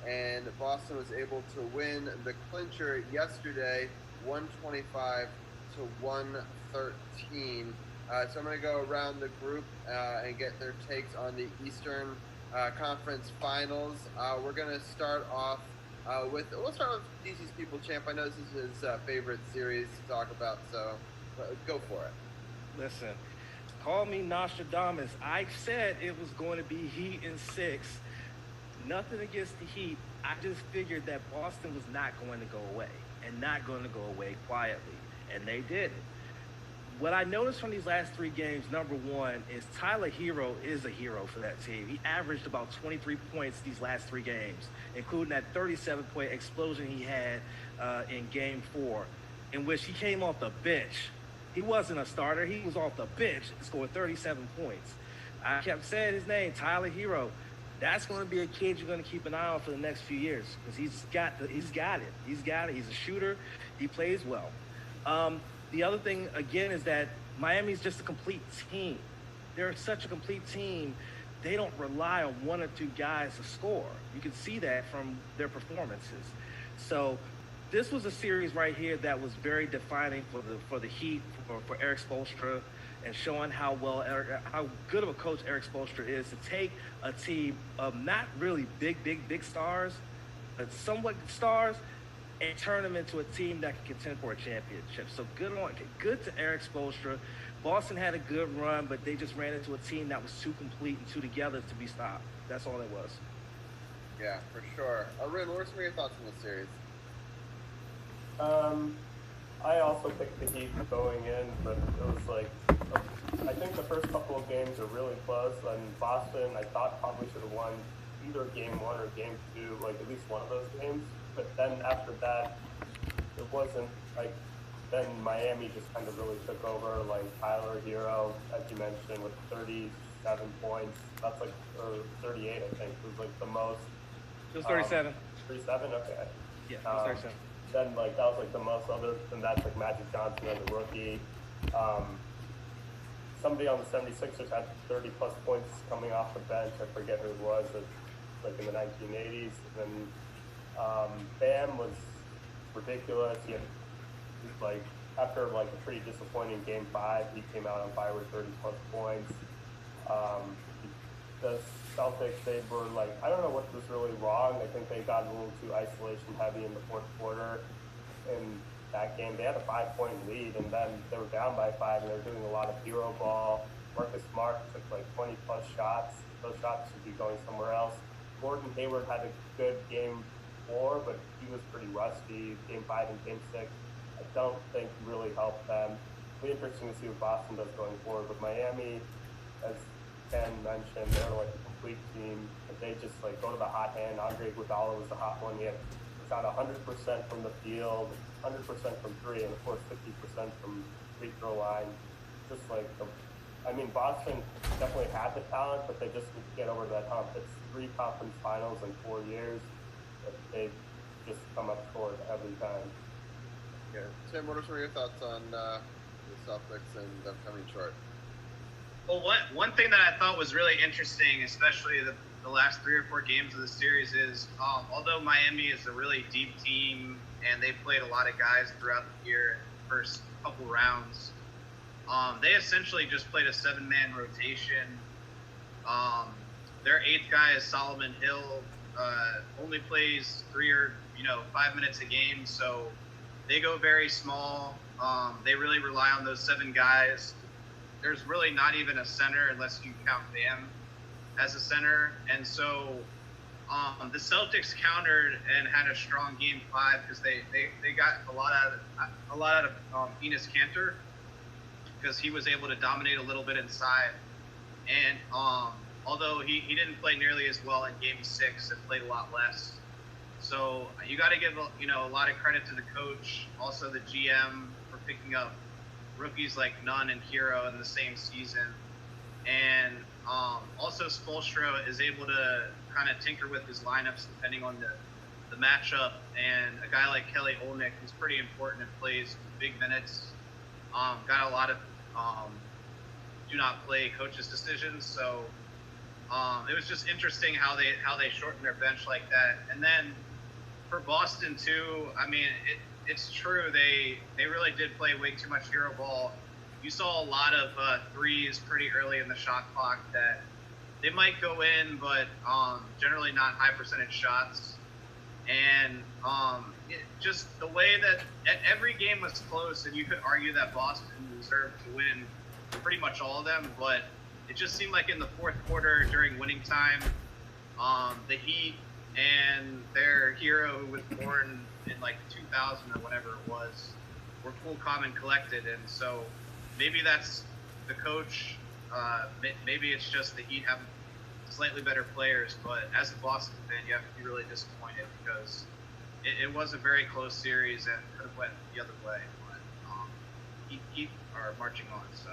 And Boston was able to win the clincher yesterday, 125 to 113. So I'm going to go around the group and get their takes on the Eastern Conference Finals. We're going to start off with DC's People Champ. I know this is his favorite series to talk about, so go for it. Listen, call me Nostradamus. I said it was going to be Heat in 6. Nothing against the Heat. I just figured that Boston was not going to go away, and not going to go away quietly, and they did it. What I noticed from these last three games, number one, is Tyler Hero is a hero for that team. He averaged about 23 points these last three games, including that 37-point explosion he had in Game 4, in which he came off the bench. He wasn't a starter. He was off the bench and scored 37 points. I kept saying his name, Tyler Hero. That's going to be a kid you're going to keep an eye on for the next few years, because he's got it. He's a shooter. He plays well. The other thing, again, is that Miami's just a complete team. They're such a complete team. They don't rely on one or two guys to score. You can see that from their performances. So this was a series right here that was very defining for the Heat, for Eric Spoelstra, and showing how good of a coach Eric Spoelstra is to take a team of not really big stars, but somewhat stars, and turn them into a team that can contend for a championship. So good to Eric Spoelstra. Boston had a good run, but they just ran into a team that was too complete and too together to be stopped. That's all it was. Yeah, for sure. Rin, what are some of your thoughts on this series? I also picked the Heat going in, but it was like, I think the first couple of games are really close, and Boston, I thought, probably should have won either Game 1 or Game 2, like at least one of those games. But then after that, it wasn't like, then Miami just kind of really took over, like Tyler Hero, as you mentioned, with 37 points. That's like, or 38, I think, was like the most. It was 37. 37? Okay. Yeah, it was 37. Then like that was like the most. Other than that, like Magic Johnson as a rookie. Somebody on the 76ers had 30 plus points coming off the bench. I forget who it was. Like in the 1980s. And Bam was ridiculous. He had like after like a pretty disappointing Game 5, he came out on fire with 30 plus points. The Celtics, they were like, I don't know what was really wrong. I think they got a little too isolation heavy in the fourth quarter. In that game, they had a 5-point lead, and then they were down by 5, and they were doing a lot of hero ball. Marcus Smart took like 20 plus shots. Those shots should be going somewhere else. Gordon Hayward had a good Game 4, but he was pretty rusty. Game 5 and Game 6, I don't think really helped them. It'll be interesting to see what Boston does going forward. But Miami, as Ken mentioned, they're like a complete team. They just like go to the hot hand. Andre Iguodala was the hot one. He shot 100% from the field, 100% from 3, and of course 50% from free throw line. Just like, Boston definitely had the talent, but they just need to get over that hump. It's 3 conference finals in 4 years, but they just come up short every time. Yeah. Tim, what are some of your thoughts on the Celtics and them coming short? Well, one thing that I thought was really interesting, especially the last 3 or 4 games of the series, is although Miami is a really deep team and they played a lot of guys throughout the year, first couple rounds. They essentially just played a 7-man rotation. Their 8th guy is Solomon Hill, only plays 3 or 5 minutes a game, so they go very small. They really rely on those 7 guys. There's really not even a center unless you count Bam as a center, and so the Celtics countered and had a strong game 5 because they got a lot out of Enes Kanter, because he was able to dominate a little bit inside, and although he didn't play nearly as well in Game 6 and played a lot less. So you got to give a lot of credit to the coach, also the GM, for picking up rookies like Nunn and Hero in the same season. And also Spoelstra is able to kind of tinker with his lineups depending on the matchup. And a guy like Kelly Olynyk, who's pretty important and plays big minutes, got a lot of do not play coaches' decisions. So it was just interesting how they shortened their bench like that. And then for Boston too, I mean, it's true, they really did play way too much hero ball. You saw a lot of threes pretty early in the shot clock that they might go in, but generally not high percentage shots. And just the way that every game was close, and you could argue that Boston deserved to win pretty much all of them, but it just seemed like in the fourth quarter during winning time, the Heat and their hero, who was born in like 2000 or whatever it was, were cool, calm, and collected. And so maybe that's the coach. Maybe it's just the Heat have slightly better players. But as a Boston fan, you have to be really disappointed because it was a very close series and could have went the other way. But Heat are marching on. So.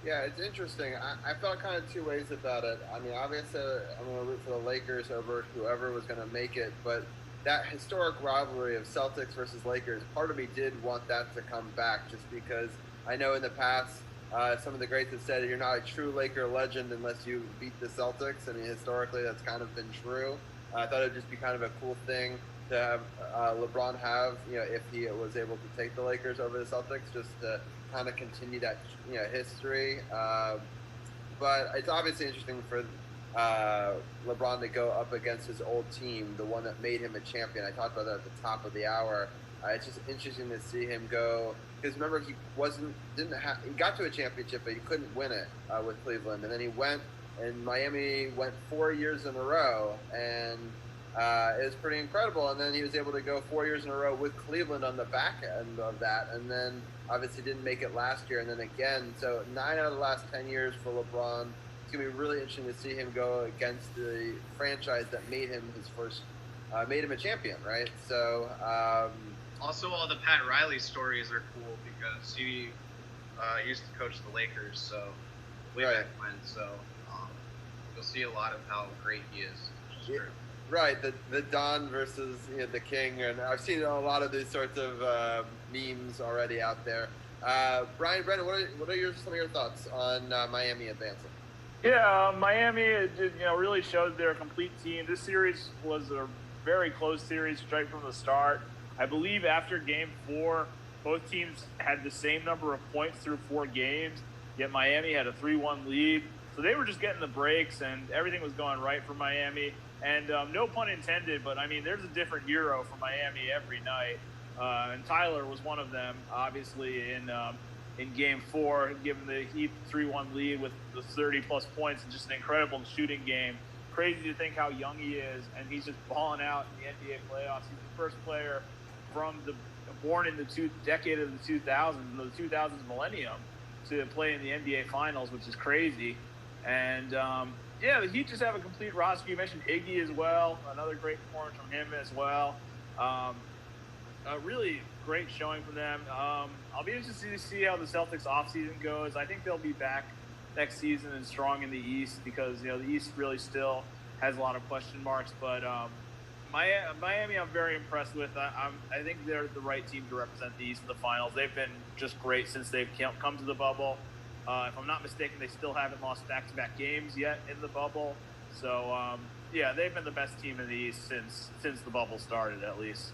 Yeah, it's interesting. I felt kind of two ways about it. I mean, obviously, I'm going to root for the Lakers over whoever was going to make it, but that historic rivalry of Celtics versus Lakers, part of me did want that to come back, just because I know in the past, some of the greats have said you're not a true Laker legend unless you beat the Celtics. I mean, historically, that's kind of been true. I thought it'd just be kind of a cool thing to have LeBron have, if he was able to take the Lakers over the Celtics, just to kind of continue that, history. But it's obviously interesting for LeBron to go up against his old team, the one that made him a champion. I talked about that at the top of the hour. It's just interesting to see him go, because remember, he got to a championship, but he couldn't win it with Cleveland, and then he went, and Miami went 4 years in a row, and it was pretty incredible. And then he was able to go 4 years in a row with Cleveland on the back end of that, and then obviously didn't make it last year, and then again. So 9 out of the last 10 years for LeBron. It's going to be really interesting to see him go against the franchise that made him made him a champion, right? So also, all the Pat Riley stories are cool because he used to coach the Lakers, so way back when. So you'll see a lot of how great he is. Which is true. Right, the Don versus the King, and I've seen a lot of these sorts of memes already out there. Brian, Brennan, what are some of your thoughts on Miami advancing? Yeah, Miami, really showed they're a complete team. This series was a very close series right from the start. I believe after Game 4, both teams had the same number of points through 4 games, yet Miami had a 3-1 lead. So they were just getting the breaks, and everything was going right for Miami. And no pun intended, but, I mean, there's a different hero for Miami every night. And Tyler was one of them, obviously, in Game 4, giving the Heat 3-1 lead with the 30-plus points and just an incredible shooting game. Crazy to think how young he is, and he's just balling out in the NBA playoffs. He's the first player born in the decade of the 2000s, the 2000s millennium, to play in the NBA Finals, which is crazy. And, the Heat just have a complete roster. You mentioned Iggy as well, another great performance from him as well. A really great showing from them. I'll be interested to see how the Celtics offseason goes. I think they'll be back next season and strong in the East because, the East really still has a lot of question marks. But Miami, I'm very impressed with. I think they're the right team to represent the East in the finals. They've been just great since they've come to the bubble. If I'm not mistaken, they still haven't lost back-to-back games yet in the bubble. So, they've been the best team in the East since the bubble started, at least.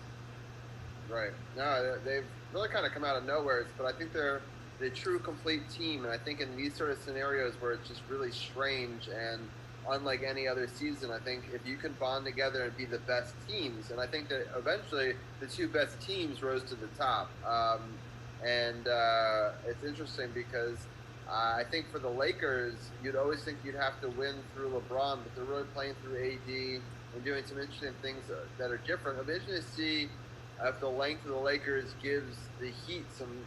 Right. No, they've really kind of come out of nowhere, but I think they're the true complete team. And I think in these sort of scenarios where it's just really strange and unlike any other season, I think if you can bond together and be the best teams, and I think that eventually the two best teams rose to the top. And it's interesting because I think for the Lakers, you'd always think you'd have to win through LeBron, but they're really playing through AD and doing some interesting things that are different. I'm interested to see if the length of the Lakers gives the Heat some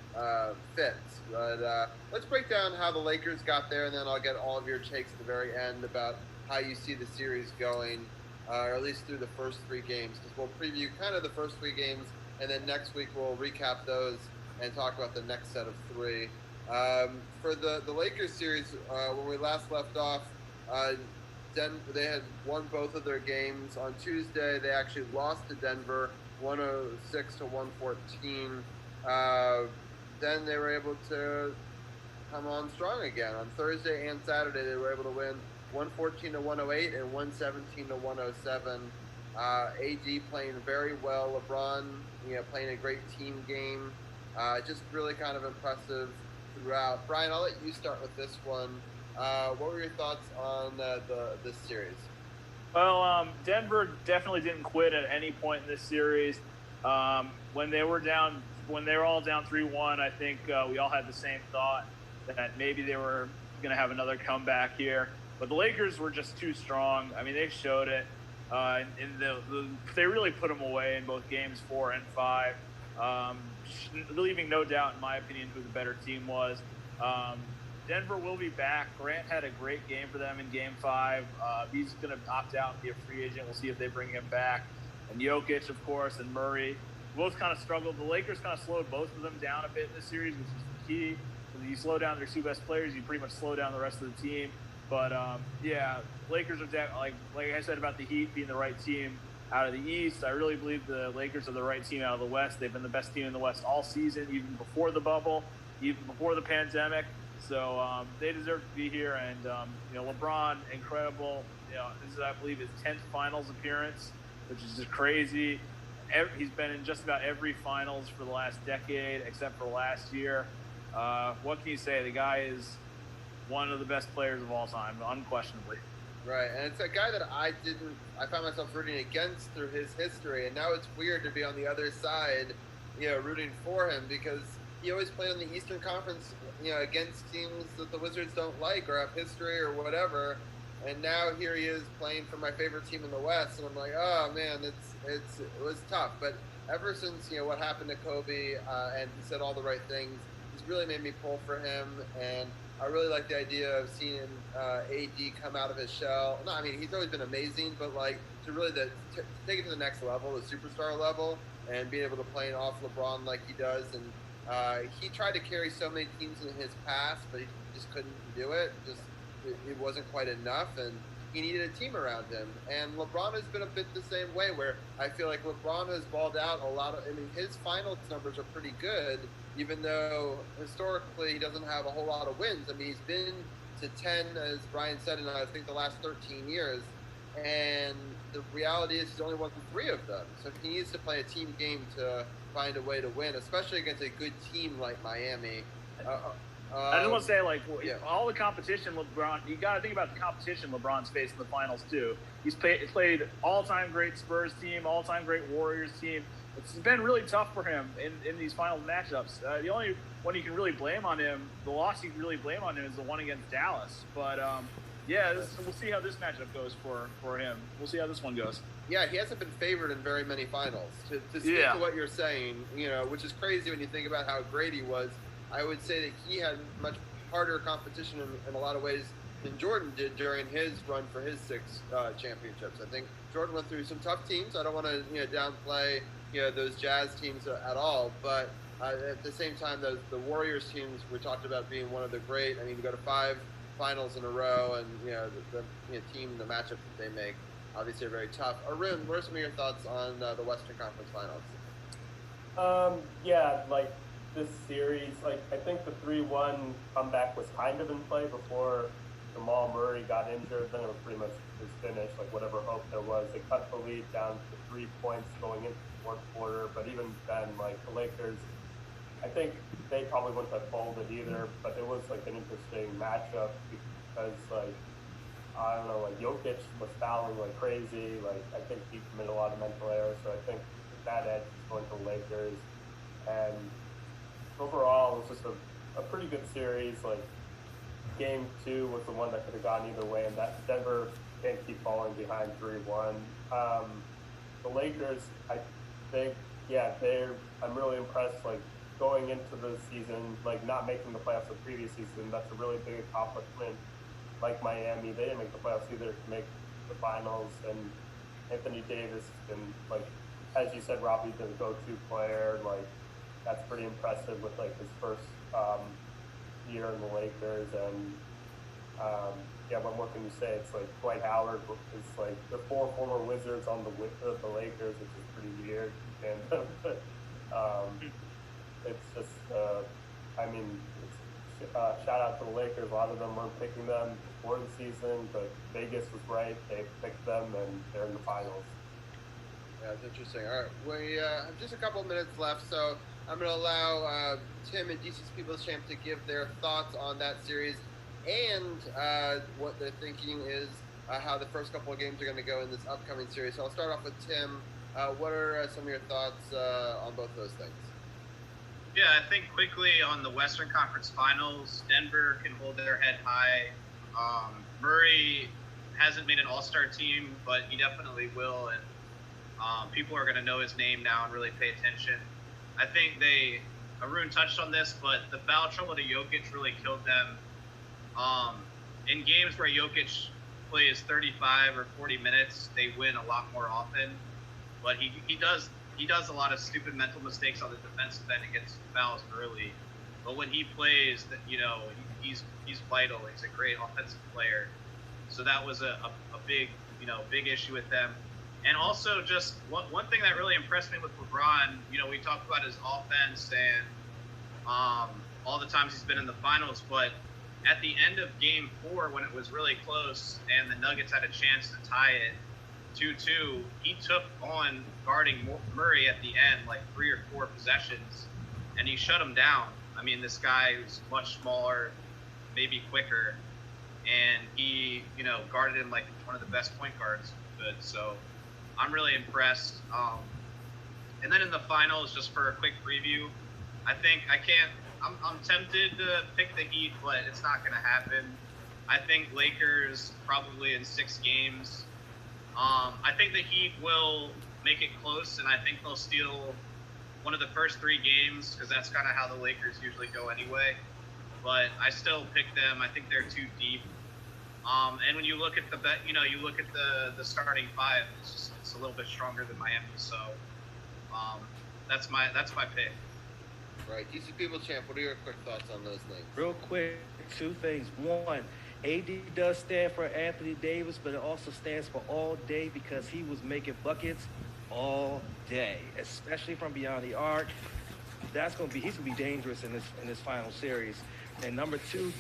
fits. But let's break down how the Lakers got there, and then I'll get all of your takes at the very end about how you see the series going, or at least through the first three games, because we'll preview kind of the first three games, and then next week we'll recap those and talk about the next set of three. For the Lakers series, when we last left off, they had won both of their games. On Tuesday, they actually lost to Denver 106 to 114. Then they were able to come on strong again. On Thursday and Saturday, they were able to win 114 to 108 and 117 to 107. AD playing very well. LeBron, playing a great team game. Just really kind of impressive throughout. Brian, I'll let you start with this one. What were your thoughts on this series? Well, Denver definitely didn't quit at any point in this series. When they were all down 3-1, I think we all had the same thought that maybe they were going to have another comeback here. But the Lakers were just too strong. I mean, they showed it. They really put them away in both games 4 and 5, leaving no doubt, in my opinion, who the better team was. Denver will be back. Grant had a great game for them in Game 5. He's going to opt out and be a free agent. We'll see if they bring him back. And Jokic, of course, and Murray both kind of struggled. The Lakers kind of slowed both of them down a bit in this series, which is the key. When you slow down their two best players, you pretty much slow down the rest of the team. But, Lakers are like I said about the Heat being the right team out of the East. I really believe the Lakers are the right team out of the West. They've been the best team in the West all season, even before the bubble, even before the pandemic. So they deserve to be here. And, LeBron, incredible. This is, I believe, his 10th finals appearance, which is just crazy. He's been in just about every finals for the last decade, except for last year. What can you say? The guy is one of the best players of all time, unquestionably. Right, and it's a guy that I found myself rooting against through his history, and now it's weird to be on the other side, rooting for him, because he always played in the Eastern Conference, against teams that the Wizards don't like or have history or whatever, and now here he is playing for my favorite team in the West, and I'm like, oh man, it was tough. But ever since what happened to Kobe, and he said all the right things, it's really made me pull for him, and I really like the idea of seeing AD come out of his shell. No, I mean, he's always been amazing, but to really take it to the next level, the superstar level, and being able to play off LeBron like he does. And he tried to carry so many teams in his past, but he just couldn't do it. It wasn't quite enough, and he needed a team around him. And LeBron has been a bit the same way, where I feel like LeBron has balled out a lot. His finals numbers are pretty good, even though historically he doesn't have a whole lot of wins. I mean, he's been to 10, as Brian said, in I think the last 13 years. And the reality is he's only won 3 of them. So he needs to play a team game to find a way to win, especially against a good team like Miami. I just want to say, all the competition LeBron, you got to think about the competition LeBron's faced in the finals, too. He's played all-time great Spurs team, all-time great Warriors team. It's been really tough for him in these final matchups. The only one you can really blame on him, the loss you can really blame on him, is the one against Dallas. But, we'll see how this matchup goes for him. We'll see how this one goes. Yeah, he hasn't been favored in very many finals. To speak to what you're saying, which is crazy when you think about how great he was, I would say that he had much harder competition in a lot of ways than Jordan did during his run for his 6 championships. I think Jordan went through some tough teams. I don't want to downplay those Jazz teams at all, but at the same time, the Warriors teams we talked about being one of the great. I mean, you go to 5 finals in a row, and the team, the matchups that they make, obviously are very tough. Arun, what are some of your thoughts on the Western Conference Finals? This series, I think the 3-1 comeback was kind of in play before Jamal Murray got injured, then it was pretty much his finish. Like whatever hope there was, they cut the lead down to 3 points going into the fourth quarter. But even then, like the Lakers, I think they probably wouldn't have folded either. But it was like an interesting matchup because like I don't know, like Jokic was fouling like crazy. Like I think he committed a lot of mental errors. So I think that edge is going to the Lakers. And overall, it was just a pretty good series. Like Game 2 was the one that could have gone either way, and that Denver can't keep falling behind 3-1. The Lakers, I think, I'm really impressed. Like going into the season, like not making the playoffs the previous season, that's a really big accomplishment. Like Miami, they didn't make the playoffs either to make the finals, and Anthony Davis and like as you said, Robbie, the go-to player. Like that's pretty impressive with like his first year in the Lakers, and what more can you say? It's like Dwight Howard is like the 4 former Wizards on the Lakers, which is pretty weird, and it's just shout out to the Lakers. A lot of them weren't picking them before the season, but Vegas was right. They picked them, and they're in the finals. Yeah, it's interesting. All right, we have just a couple of minutes left, so I'm going to allow Tim and DC's People's Champ to give their thoughts on that series and what they're thinking is how the first couple of games are going to go in this upcoming series. So I'll start off with Tim. What are some of your thoughts on both those things? Yeah, I think quickly on the Western Conference Finals, Denver can hold their head high. Murray hasn't made an all-star team, but he definitely will, and people are going to know his name now and really pay attention. I think Arun touched on this, but the foul trouble to Jokic really killed them. In games where Jokic plays 35 or 40 minutes, they win a lot more often. But he does a lot of stupid mental mistakes on the defensive end and gets fouls early. But when he plays, he's vital. He's a great offensive player. So that was a big issue with them. And also just one thing that really impressed me with LeBron, we talked about his offense and all the times he's been in the finals, but at the end of Game 4, when it was really close and the Nuggets had a chance to tie it 2-2, he took on guarding Murray at the end, like 3 or 4 possessions, and he shut him down. I mean, this guy who's much smaller, maybe quicker, and he, guarded him like one of the best point guards could. So I'm really impressed. And then in the finals, just for a quick preview, I'm tempted to pick the Heat, but it's not going to happen. I think Lakers probably in 6 games. I think the Heat will make it close, and I think they'll steal one of the first 3 games because that's kind of how the Lakers usually go anyway. But I still pick them. I think they're too deep. And when you look at you look at the starting 5, it's a little bit stronger than Miami. So that's my pick. Right, DC People Champ. What are your quick thoughts on those things? Real quick, 2 things. 1, AD does stand for Anthony Davis, but it also stands for all day because he was making buckets all day, especially from beyond the arc. He's gonna be dangerous in this final series. And number 2,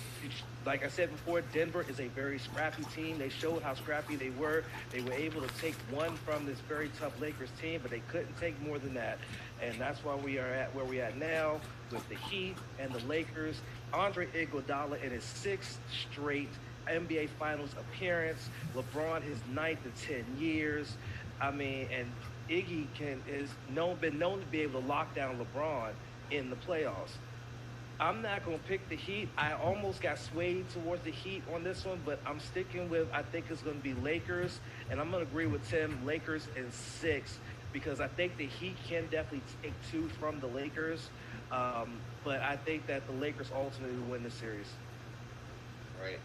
like I said before, Denver is a very scrappy team. They showed how scrappy they were. They were able to take 1 from this very tough Lakers team, but they couldn't take more than that. And that's why we are at where we are now with the Heat and the Lakers. Andre Iguodala in his 6th straight NBA Finals appearance. LeBron his 9th in 10 years. I mean, and Iggy been known to be able to lock down LeBron in the playoffs. I'm not going to pick the Heat. I almost got swayed towards the Heat on this one, but I'm sticking with, I think it's going to be Lakers. And I'm going to agree with Tim, Lakers in 6, because I think the Heat can definitely take 2 from the Lakers. But I think that the Lakers ultimately win the series. Right.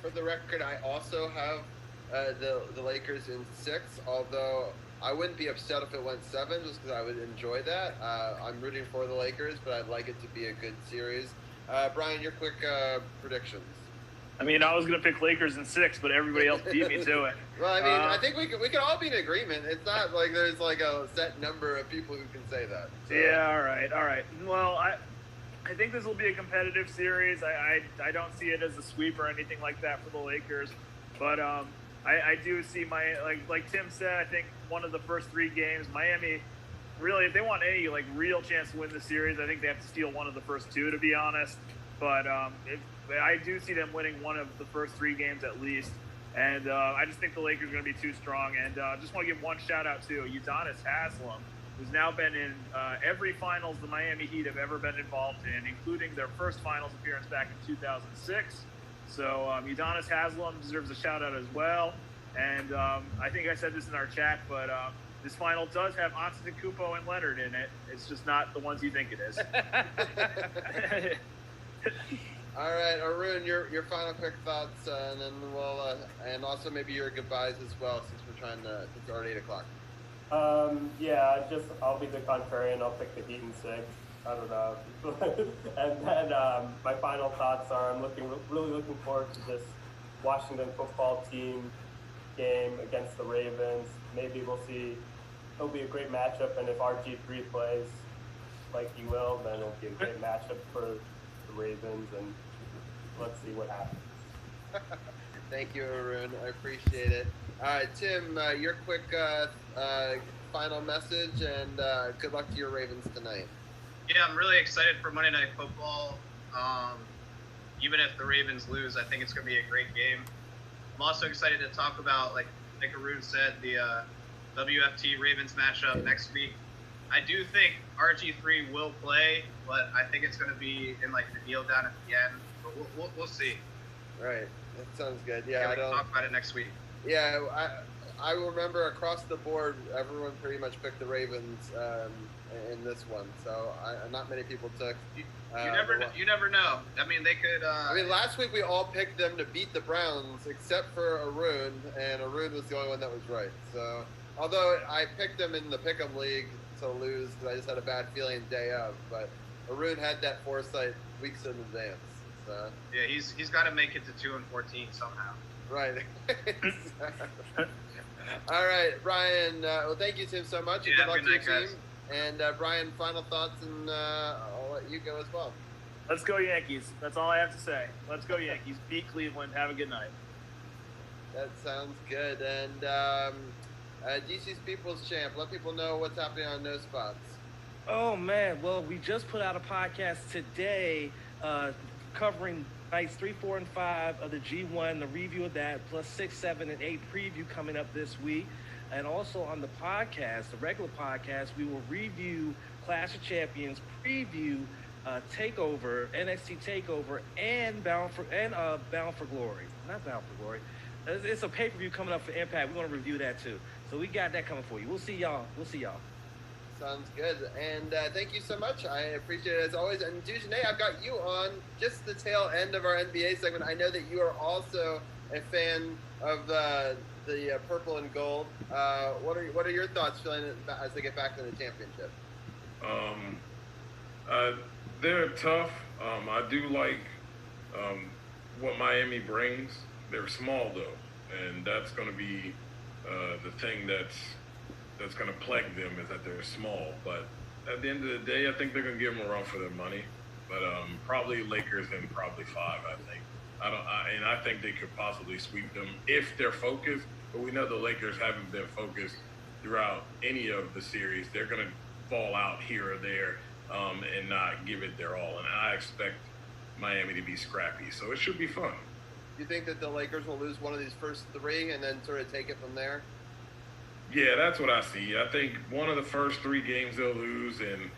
For the record, I also have the Lakers in 6, although I wouldn't be upset if it went 7 just because I would enjoy that. I'm rooting for the Lakers, but I'd like it to be a good series. Brian, your quick predictions. I mean, I was going to pick Lakers in 6, but everybody else beat me to it. Well, I mean, I think we can all be in agreement. It's not like there's like a set number of people who can say that. So. Yeah, all right. Well, I think this will be a competitive series. I don't see it as a sweep or anything like that for the Lakers, but I do see like Tim said. I think one of the first 3 games, Miami. Really, if they want any real chance to win the series, I think they have to steal one of the first 2, to be honest. But I do see them winning one of the first 3 games at least. And I just think the Lakers are going to be too strong. And I just want to give one shout out to Udonis Haslem, who's now been in every finals the Miami Heat have ever been involved in, including their first finals appearance back in 2006. So Udonis Haslem deserves a shout out as well. And I think I said this in our chat, but this final does have Antetokounmpo and Leonard in it. It's just not the ones you think it is. All right, Arun, your final quick thoughts, and then we'll and also maybe your goodbyes as well, since it's already 8 o'clock. I'll be the contrarian. I'll pick the Heat in 6. I don't know. And then my final thoughts are: I'm really looking forward to this Washington football team game against the Ravens. Maybe we'll see. It'll be a great matchup, and if RG3 plays like he will, then it'll be a great matchup for the Ravens, and let's see what happens. Thank you, Arun. I appreciate it. All right, Tim, your quick final message, and good luck to your Ravens tonight. Yeah, I'm really excited for Monday Night Football. Even if the Ravens lose, I think it's going to be a great game. I'm also excited to talk about, like Arun said, the WFT Ravens matchup next week. I do think RG3 will play, but I think it's going to be in the kneel down at the end. But we'll see. Right. That sounds good. Yeah, we can talk about it next week. Yeah, I remember across the board, everyone pretty much picked the Ravens in this one. So not many people took. You never know. I mean, they could. Last week we all picked them to beat the Browns, except for Arun, and Arun was the only one that was right. So, although I picked them in the Pick'em League to lose, because I just had a bad feeling day of, but Arun had that foresight weeks in advance. So. Yeah, he's got to make it to 2-14 somehow. Right. All right, Brian. Well, thank you, Tim, so much. Yeah, good luck to your guys. team. And Brian, final thoughts, and I'll let you go as well. Let's go Yankees. That's all I have to say. Let's go Yankees. Beat Cleveland. Have a good night. That sounds good. And DC's People's Champ, let people know what's happening on No Spots. Oh, man. Well, we just put out a podcast today covering nights 3, 4, and 5 of the G1, the review of that, plus 6, 7, and 8 preview coming up this week. And also on the podcast, the regular podcast, we will review Clash of Champions, preview Takeover, NXT Takeover, and Bound for Glory. Not Bound for Glory. It's a pay-per-view coming up for Impact. We're going to review that too. So we got that coming for you. We'll see y'all. Sounds good. And thank you so much. I appreciate it as always. And Dujanay, I've got you on just the tail end of our NBA segment. I know that you are also a fan of the purple and gold. What are your thoughts feeling as they get back to the championship? They're tough. I do like what Miami brings. They're small though, and that's going to be the thing that's going to plague them, is that they're small. But at the end of the day, I think they're going to give them a run for their money. But probably Lakers and probably 5. I think. I think they could possibly sweep them if they're focused. But we know the Lakers haven't been focused throughout any of the series. They're going to fall out here or there and not give it their all. And I expect Miami to be scrappy. So it should be fun. You think that the Lakers will lose one of these first 3 and then sort of take it from there? Yeah, that's what I see. I think one of the first 3 games they'll lose, and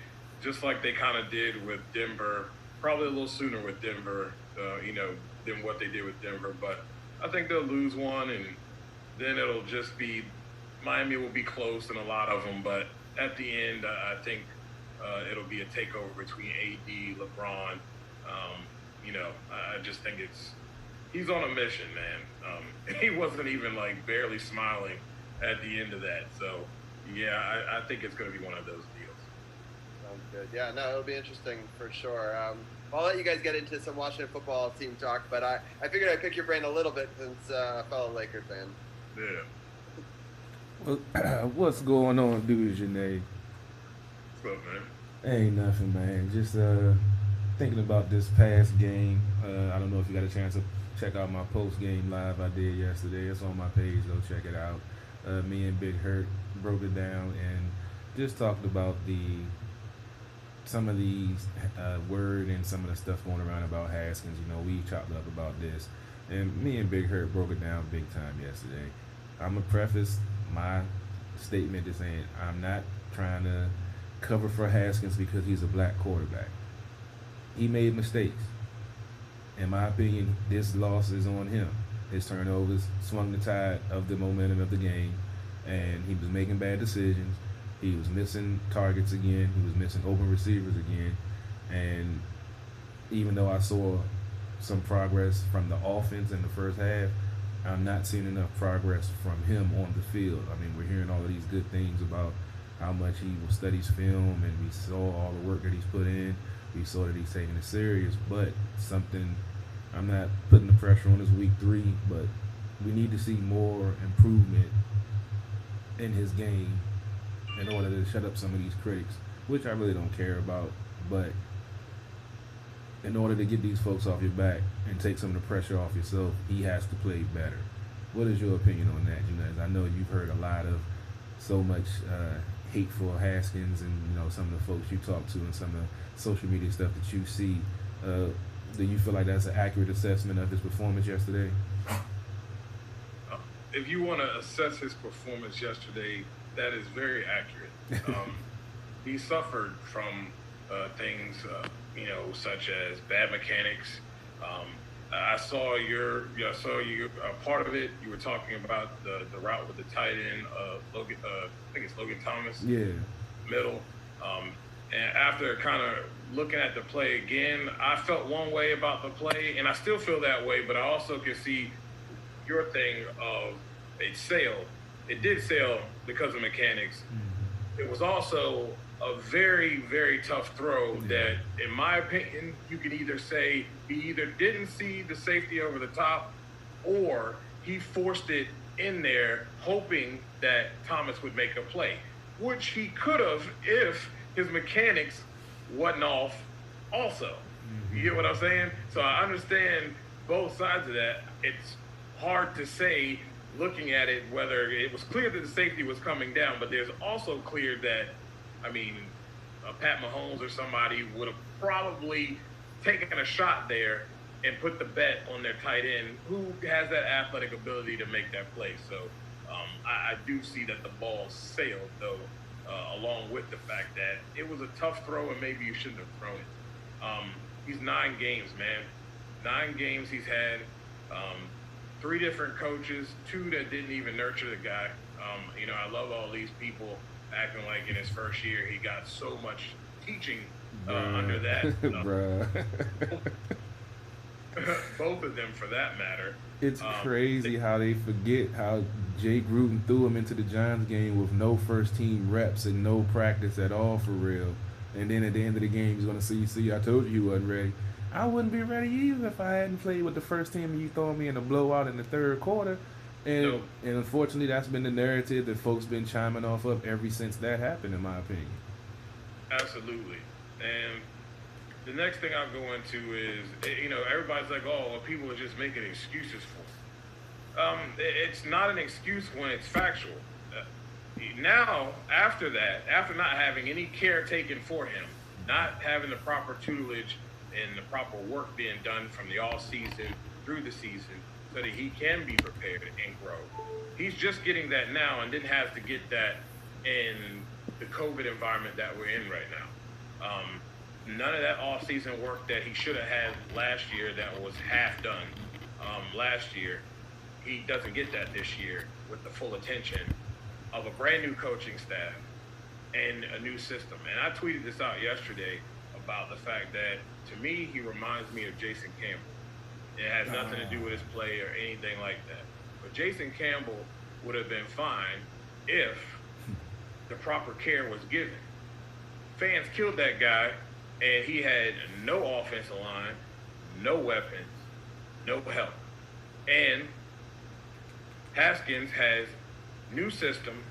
just like they kind of did with Denver, probably a little sooner with Denver, than what they did with Denver. But I think they'll lose one, and then it'll just be Miami will be close in a lot of them. But at the end, I think it'll be a takeover between AD, LeBron. I just think he's on a mission, man. He wasn't even barely smiling at the end of that. So, yeah, I think it's going to be one of those deals. Sounds good. Yeah, no, it'll be interesting for sure. I'll let you guys get into some Washington football team talk, but I figured I'd pick your brain a little bit since a fellow Lakers fan. Yeah. Well, what's going on, Dujanay? What's up, man? Ain't nothing, man. Just thinking about this past game. I don't know if you got a chance to check out my post game live I did yesterday. It's on my page. Go check it out. Me and Big Hurt broke it down and just talked about some of these word and some of the stuff going around about Haskins. You know, we chopped up about this, and me and Big Hurt broke it down big time yesterday. I'm gonna preface my statement to saying I'm not trying to cover for Haskins because he's a black quarterback. He made mistakes. In my opinion, this loss is on him. His turnovers swung the tide of the momentum of the game, and he was making bad decisions. He was missing targets again. He was missing open receivers again. And even though I saw some progress from the offense in the first half, I'm not seeing enough progress from him on the field. I mean, we're hearing all of these good things about how much he studies film, and we saw all the work that he's put in. We saw that he's taking it serious, but I'm not putting the pressure on his week 3, but we need to see more improvement in his game in order to shut up some of these critics, which I really don't care about. But in order to get these folks off your back and take some of the pressure off yourself, he has to play better. What is your opinion on that, Junez? I know you've heard a lot of so much hateful Haskins and some of the folks you talk to and some of the social media stuff that you see. Do you feel like that's an accurate assessment of his performance yesterday? If you want to assess his performance yesterday, that is very accurate. He suffered from things, such as bad mechanics. I saw you part of it. You were talking about the route with the tight end, Logan. I think it's Logan Thomas. Yeah. Middle. And after kind of looking at the play again, I felt one way about the play, and I still feel that way. But I also can see your thing of it sailed. It did sail because of mechanics. It was also a very, very tough throw that, in my opinion, you could either say he either didn't see the safety over the top or he forced it in there hoping that Thomas would make a play, which he could have if his mechanics wasn't off also. You get what I'm saying? So I understand both sides of that. It's hard to say, looking at it, whether it was clear that the safety was coming down, but there's also clear that, Pat Mahomes or somebody would have probably taken a shot there and put the bet on their tight end, who has that athletic ability to make that play. So I do see that the ball sailed, though, along with the fact that it was a tough throw and maybe you shouldn't have thrown it. He's 9 games, man. 9 games he's had. 3 different coaches, 2 that didn't even nurture the guy. I love all these people acting like in his first year he got so much teaching under that. Bruh. Both of them, for that matter. It's crazy how they forget how Jay Gruden threw him into the Giants game with no first team reps and no practice at all, for real. And then at the end of the game, he's going to see, I told you he wasn't ready. I wouldn't be ready either if I hadn't played with the first team and you throwing me in a blowout in the third quarter. And unfortunately, that's been the narrative that folks been chiming off of ever since that happened, in my opinion. Absolutely. And the next thing I'll go into is, everybody's like, oh, well, people are just making excuses for him. It's not an excuse when it's factual. Now, after that, after not having any care taken for him, not having the proper tutelage and the proper work being done from the off season through the season so that he can be prepared and grow. He's just getting that now and didn't have to get that in the COVID environment that we're in right now. None of that off-season work that he should have had last year that was half done last year, he doesn't get that this year with the full attention of a brand new coaching staff and a new system. And I tweeted this out yesterday about the fact that, to me, he reminds me of Jason Campbell. It has nothing to do with his play or anything like that. But Jason Campbell would have been fine if the proper care was given. Fans killed that guy, and he had no offensive line, no weapons, no help. And Haskins has new system,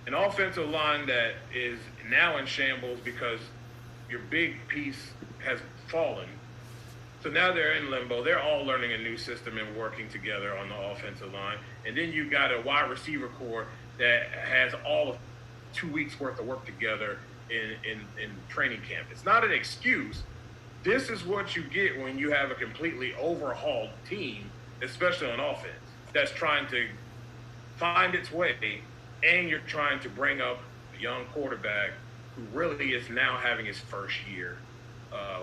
an offensive line that is now in shambles because your big piece has fallen. So now they're in limbo. They're all learning a new system and working together on the offensive line. And then you got a wide receiver core that has all of 2 weeks worth of work together in training camp. It's not an excuse. This is what you get when you have a completely overhauled team, especially on offense, that's trying to find its way, and you're trying to bring up a young quarterback who really is now having his first year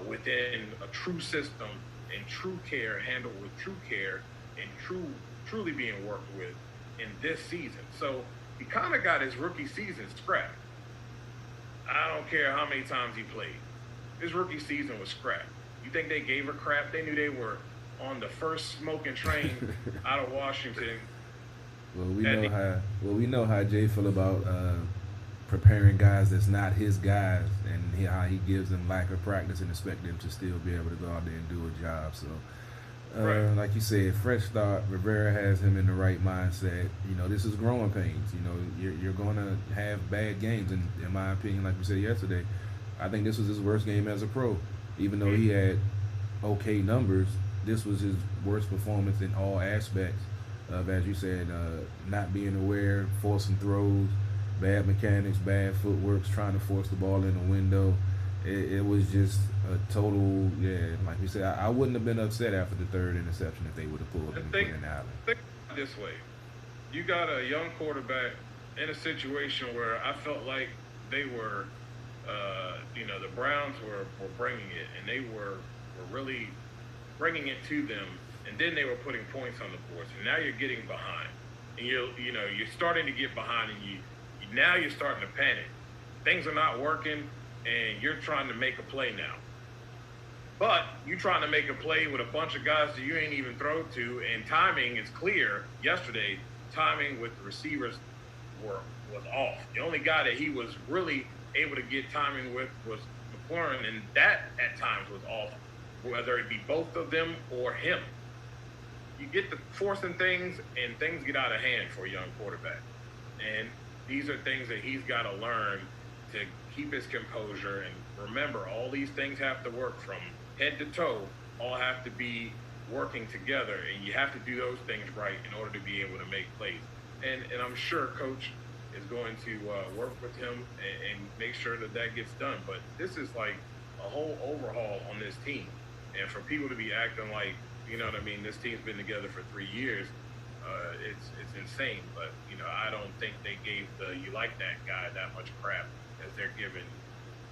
within a true system and true care, handled with true care and truly being worked with in this season. So he kind of got his rookie season scrapped. I don't care how many times he played. His rookie season was scrapped. You think they gave a crap? They knew they were on the first smoking train out of Washington. Well, we know how Jay feel about preparing guys that's not his guys, and how he gives them lack of practice and expect them to still be able to go out there and do a job. So, Right. like you said, fresh start. Rivera has him in the right mindset. You know, this is growing pains. You know, you're going to have bad games, and in my opinion, like we said yesterday, I think this was his worst game as a pro. Even though he had okay numbers, this was his worst performance in all aspects of, as you said, not being aware, forcing throws, bad mechanics, bad footwork, trying to force the ball in the window. It was just a total, like we said, I wouldn't have been upset after the third interception if they would have pulled him and put in Allen. Think this way. You got a young quarterback in a situation where I felt like they were, the Browns were bringing it, and they were really bringing it to them, and then they were putting points on the board. So now you're getting behind, and you're starting to get behind, and now you're starting to panic. Things are not working, and you're trying to make a play now. But you're trying to make a play with a bunch of guys that you ain't even throw to, and timing is clear. Yesterday, timing with the receivers was off. The only guy that he was really able to get timing with was McLaurin, and that at times was off, whether it be both of them or him. You get to forcing things, and things get out of hand for a young quarterback. And these are things that he's got to learn to keep his composure. And remember, all these things have to work from head to toe, all have to be working together, and you have to do those things right in order to be able to make plays. And I'm sure Coach is going to work with him and make sure that gets done. But this is like a whole overhaul on this team. And for people to be acting like, you know what I mean, this team's been together for 3 years, it's insane. But, I don't think they gave the you like that guy that much crap as they're giving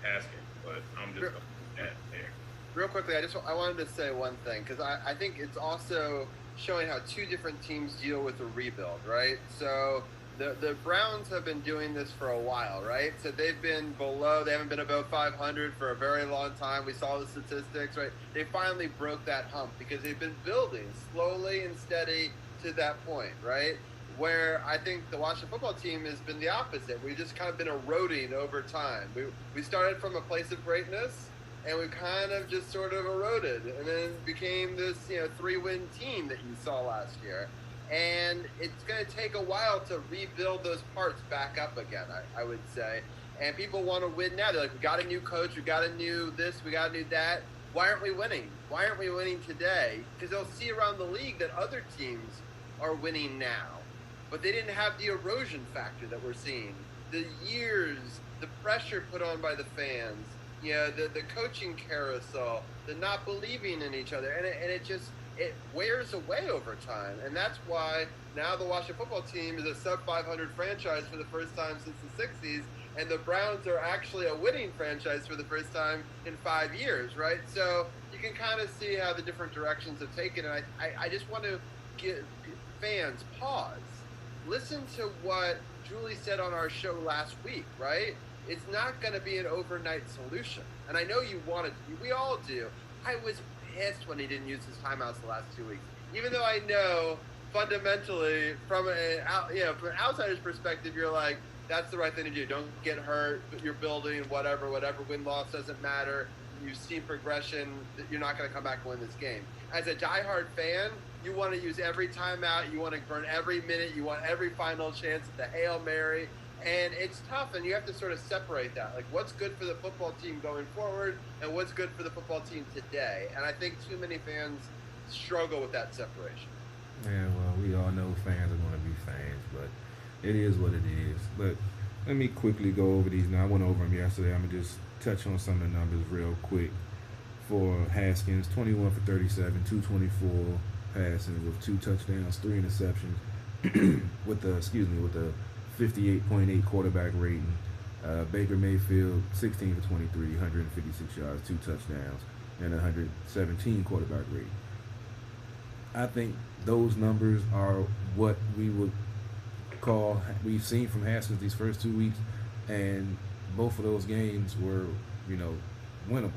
Haskins. But I'm just going to put that there. Real quickly, I wanted to say one thing, because I think it's also showing how two different teams deal with a rebuild, right? So the Browns have been doing this for a while, right? So they've been they haven't been above 500 for a very long time. We saw the statistics, right? They finally broke that hump because they've been building slowly and steady to that point, right? Where I think the Washington football team has been the opposite. We've just kind of been eroding over time. We started from a place of greatness, and we kind of just sort of eroded, and then became this 3-win team that you saw last year. And it's going to take a while to rebuild those parts back up again, I would say. And people want to win now. They're like, we got a new coach, we got a new this, we got a new that. Why aren't we winning? Why aren't we winning today? Because they'll see around the league that other teams are winning now. But they didn't have the erosion factor that we're seeing. The years, the pressure put on by the fans, the coaching carousel, the not believing in each other. And it wears away over time. And that's why now the Washington football team is a sub-500 franchise for the first time since the 60s, and the Browns are actually a winning franchise for the first time in 5 years, right? So you can kind of see how the different directions have taken. And I just want to give fans pause. Listen to what Julie said on our show last week, right? It's not going to be an overnight solution. And I know you want it to be. We all do. I was pissed when he didn't use his timeouts the last 2 weeks. Even though I know fundamentally from an outsider's perspective, you're like, that's the right thing to do. Don't get hurt. You're building whatever win-loss doesn't matter. You've seen progression. You're not going to come back and win this game. As a diehard fan, you want to use every timeout. You want to burn every minute. You want every final chance at the Hail Mary. And it's tough, and you have to sort of separate that. Like, what's good for the football team going forward, and what's good for the football team today. And I think too many fans struggle with that separation. Yeah, well, we all know fans are going to be fans, but it is what it is. But let me quickly go over these now. I went over them yesterday. I'm going to just touch on some of the numbers real quick. For Haskins, 21 for 37, 224 passing with 2 touchdowns, 3 interceptions, with a 58.8 quarterback rating. Baker Mayfield, 16 for 23, 156 yards, 2 touchdowns, and 117 quarterback rating. I think those numbers are what we would call, we've seen from Haskins these first 2 weeks, and both of those games were, winnable.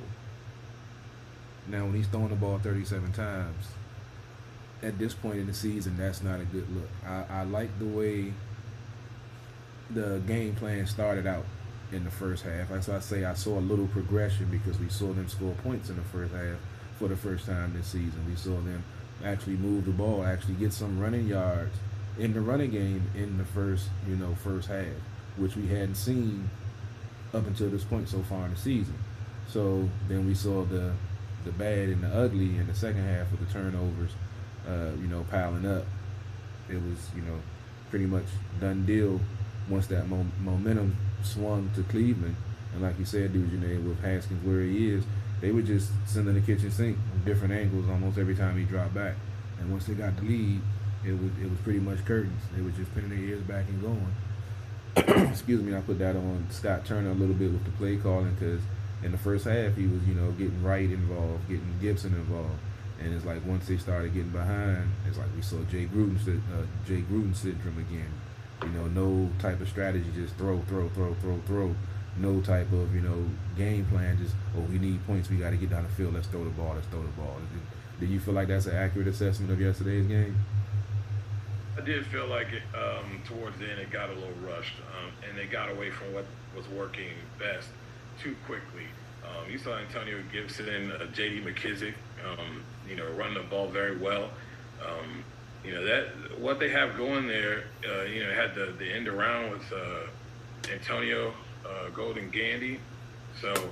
Now, when he's throwing the ball 37 times, at this point in the season, that's not a good look. I like the way the game plan started out in the first half. As I say, I saw a little progression because we saw them score points in the first half for the first time this season. We saw them actually move the ball, actually get some running yards in the running game in the first half, which we hadn't seen up until this point so far in the season. So then we saw the bad and the ugly in the second half with the turnovers, piling up. It was, pretty much done deal once that momentum swung to Cleveland. And like you said, dude, with Haskins where he is, they were just sending the kitchen sink from different angles almost every time he dropped back. And once they got the lead, it was pretty much curtains. They were just pinning their ears back and going. Excuse me, I put that on Scott Turner a little bit with the play calling, because in the first half he was, getting Wright involved, getting Gibson involved. And it's like once they started getting behind, it's like we saw Jay Gruden syndrome again. No type of strategy, just throw. No type of, game plan, just, we need points, we got to get down the field, let's throw the ball. Do you feel like that's an accurate assessment of yesterday's game? I did feel like it, towards the end it got a little rushed, and they got away from what was working best too quickly. You saw Antonio Gibson, J.D. McKissick, running the ball very well. That what they have going there, had the end around with Antonio Golden Gandy. So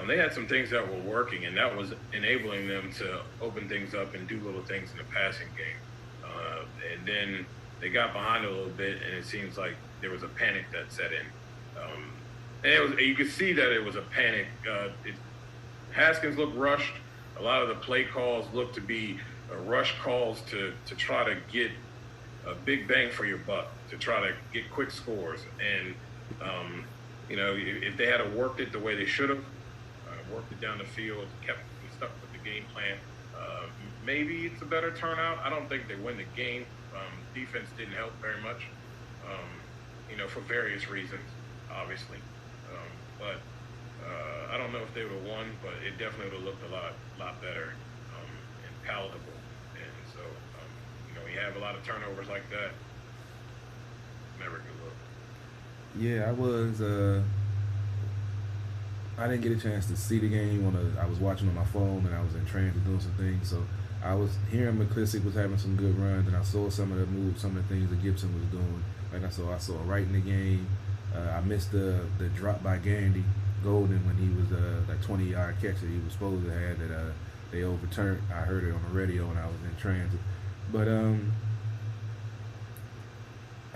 they had some things that were working, and that was enabling them to open things up and do little things in the passing game. And then they got behind a little bit, and it seems like there was a panic that set in. And you could see that it was a panic. Haskins looked rushed. A lot of the play calls looked to be rush calls to try to get a big bang for your buck, to try to get quick scores. And, if they had worked it the way they should have, worked it down the field, kept stuck with the game plan, maybe it's a better turnout. I don't think they win the game. Defense didn't help very much, for various reasons, obviously. But I don't know if they would have won, but it definitely would have looked a lot better and palatable. And so, when you have a lot of turnovers like that, never a good look. Yeah, I didn't get a chance to see the game. I was watching on my phone, and I was in transit doing some things. So I was hearing McClissick was having some good runs, and I saw some of the moves, some of the things that Gibson was doing. Like I saw right in the game. I missed the drop by Golden when he was that 20-yard catch that he was supposed to have that they overturned. I heard it on the radio when I was in transit. But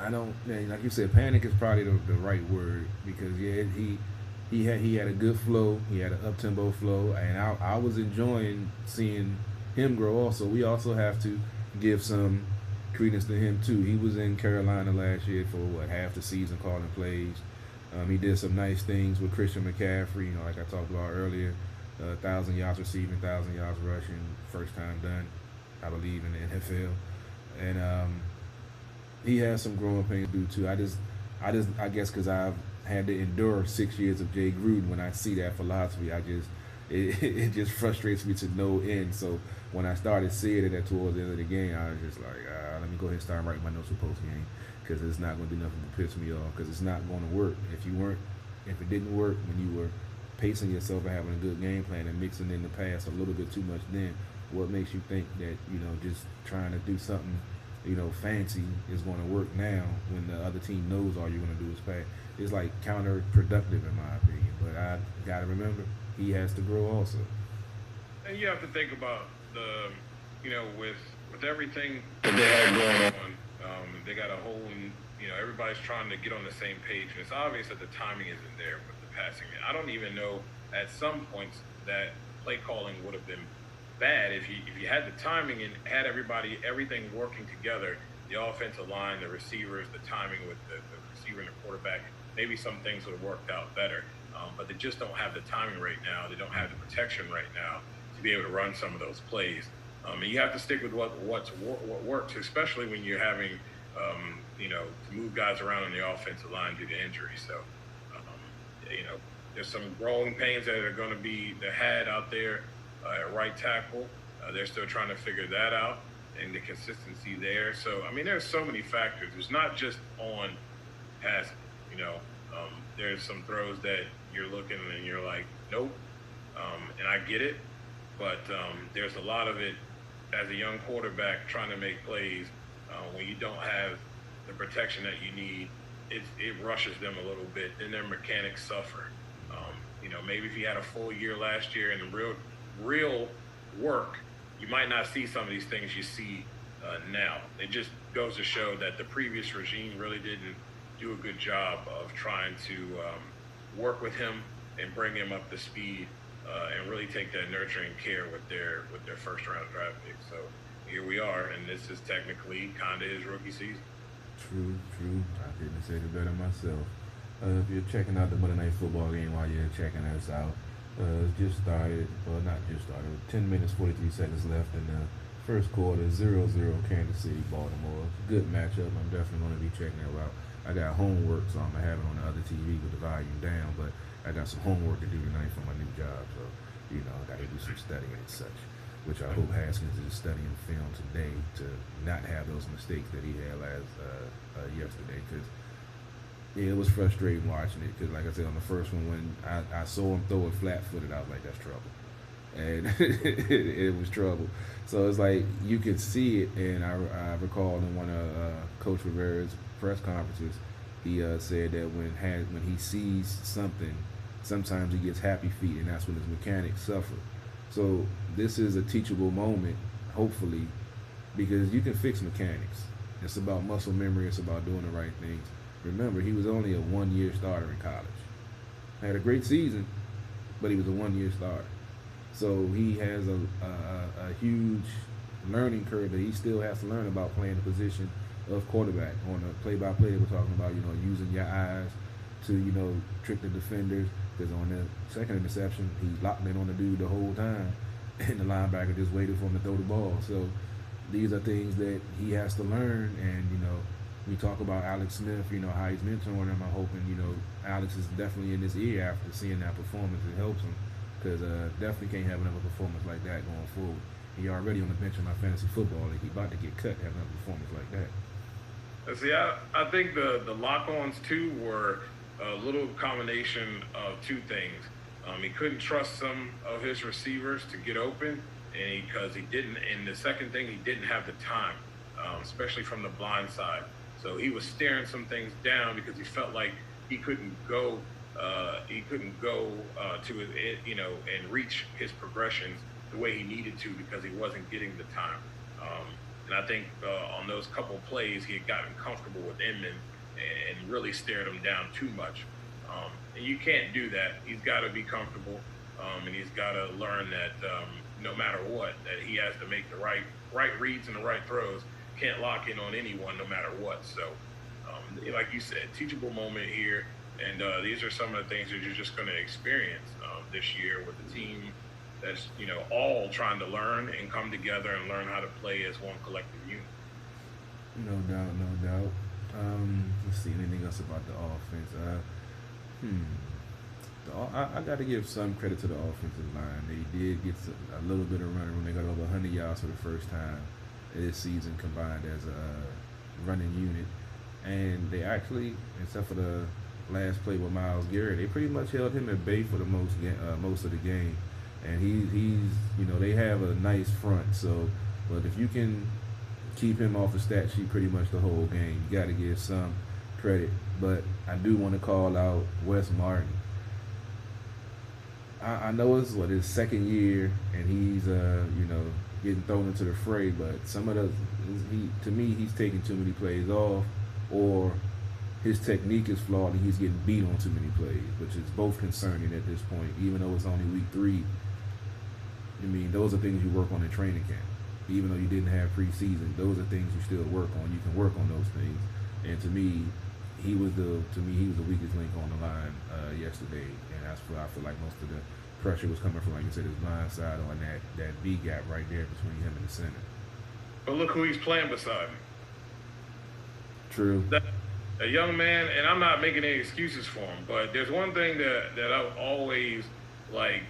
I don't, like you said, panic is probably the right word, because he had a good flow, he had an up-tempo flow, and I was enjoying seeing him grow also. We also have to give some credence to him too. He was in Carolina last year for half the season calling plays. He did some nice things with Christian McCaffrey, like I talked about earlier, 1,000 yards receiving, 1,000 yards rushing, first time done, I believe, in the NFL. And he has some growing pains to do too. I guess because I've had to endure 6 years of Jay Gruden, when I see that philosophy, it just frustrates me to no end. So when I started seeing it towards the end of the game, I was just like, let me go ahead and start writing my notes for post game, because it's not going to do nothing to piss me off, because it's not going to work. If it didn't work when you were pacing yourself and having a good game plan and mixing in the pass a little bit too much, then what makes you think that just trying to do something fancy is going to work now when the other team knows all you're going to do is pass. It's like counterproductive in my opinion. But I got to remember, he has to grow also. And you have to think about with everything that they have going on, they got a whole, everybody's trying to get on the same page. And it's obvious that the timing isn't there with the passing. I don't even know at some points that play calling would have been bad if you had the timing and had everything working together, the offensive line, the receivers, the timing with the receiver and the quarterback. Maybe some things would have worked out better. But they just don't have the timing right now. They don't have the protection right now to be able to run some of those plays. And you have to stick with what works, especially when you're having, to move guys around on the offensive line due to injury. So, there's some growing pains that are going to be had out there at right tackle. They're still trying to figure that out and the consistency there. So, there's so many factors. It's not just on passing, there's some throws that you're looking and you're like, nope. And I get it, but there's a lot of it as a young quarterback trying to make plays when you don't have the protection that you need. It rushes them a little bit, and their mechanics suffer. Maybe if you had a full year last year and real work, you might not see some of these things you see now. It just goes to show that the previous regime really didn't do a good job of trying to work with him and bring him up to speed and really take that nurturing care with their first round draft pick. So here we are, and this is technically kind of his rookie season. True. I couldn't say it better myself. If you're checking out the Monday Night Football game while you're checking us out, it's just started. Well, not just started. 10 minutes, 43 seconds left in the first quarter. 0-0 Kansas City, Baltimore. Good matchup. I'm definitely going to be checking it out. I got homework, so I'm going to have it on the other TV with the volume down, but I got some homework to do tonight for my new job, so, I got to do some studying and such, which I hope Haskins is studying film today to not have those mistakes that he had yesterday, because it was frustrating watching it, because like I said, on the first one, when I saw him throw it flat-footed, I was like, that's trouble. And it was trouble. So it's like you could see it, and I recall in one of Coach Rivera's press conferences, he said that when he sees something, sometimes he gets happy feet, and that's when his mechanics suffer. So this is a teachable moment, hopefully, because you can fix mechanics. It's about muscle memory. It's about doing the right things. Remember, he was only a one-year starter in college. Had a great season, but he was a one-year starter. So he has a huge learning curve that he still has to learn about playing the position of quarterback. On the play-by-play, we're talking about, using your eyes to, trick the defenders. Because on the second interception, he locked in on the dude the whole time, and the linebacker just waited for him to throw the ball. So these are things that he has to learn. And, we talk about Alex Smith, how he's mentoring him. I'm hoping, Alex is definitely in his ear after seeing that performance. It helps him. Because definitely can't have another performance like that going forward. He already on the bench in my fantasy football league. He about to get cut, have another performance like that. See, I think the lock-ons too were a little combination of two things. He couldn't trust some of his receivers to get open, and because he didn't. And the second thing, he didn't have the time, especially from the blind side. So he was staring some things down because he felt like he couldn't go to it, and reach his progressions the way he needed to because he wasn't getting the time. And I think on those couple plays, he had gotten comfortable with Inman and really stared him down too much. And you can't do that. He's got to be comfortable, and he's got to learn that no matter what, that he has to make the right reads and the right throws. Can't lock in on anyone no matter what. So, like you said, teachable moment here. And these are some of the things that you're just going to experience this year with the team that's, all trying to learn and come together and learn how to play as one collective unit. No doubt. Let's see, anything else about the offense? I got to give some credit to the offensive line. They did get a little bit of running when they got over 100 yards for the first time this season combined as a running unit. And they actually, except for the last play with Myles Garrett, they pretty much held him at bay for the most of the game. And he's they have a nice front. So, but if you can keep him off the stat sheet pretty much the whole game. You got to give some credit, but I do want to call out Wes Martin. I know it's his second year, and he's getting thrown into the fray. But some of to me, he's taking too many plays off, or his technique is flawed, and he's getting beat on too many plays, which is both concerning at this point. Even though it's only week 3, I mean, those are things you work on in training camp. Even though you didn't have preseason, those are things you still work on. You can work on those things. And to me, he was the weakest link on the line yesterday. And I feel like most of the pressure was coming from, like you said, his blind side on that B gap right there between him and the center. But look who he's playing beside him. True. A young man, and I'm not making any excuses for him, but there's one thing that I've always and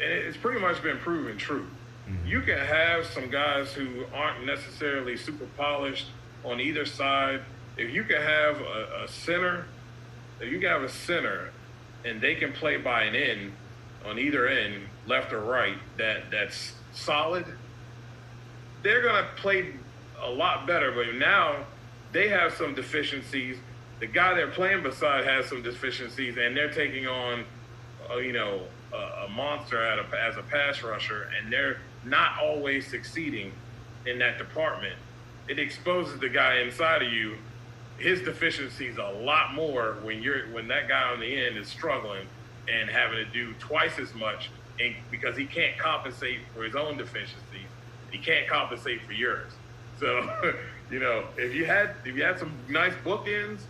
it's pretty much been proven true. Mm-hmm. You can have some guys who aren't necessarily super polished on either side. If you can have a center, and they can play by an end on either end, left or right, that's solid, they're going to play a lot better. But now they have some deficiencies. The guy they're playing beside has some deficiencies, and they're taking on, a monster as a pass rusher, and they're not always succeeding in that department. It exposes the guy inside of you, his deficiencies a lot more when that guy on the end is struggling and having to do twice as much, and because he can't compensate for his own deficiencies, he can't compensate for yours. So, if you had some nice bookends,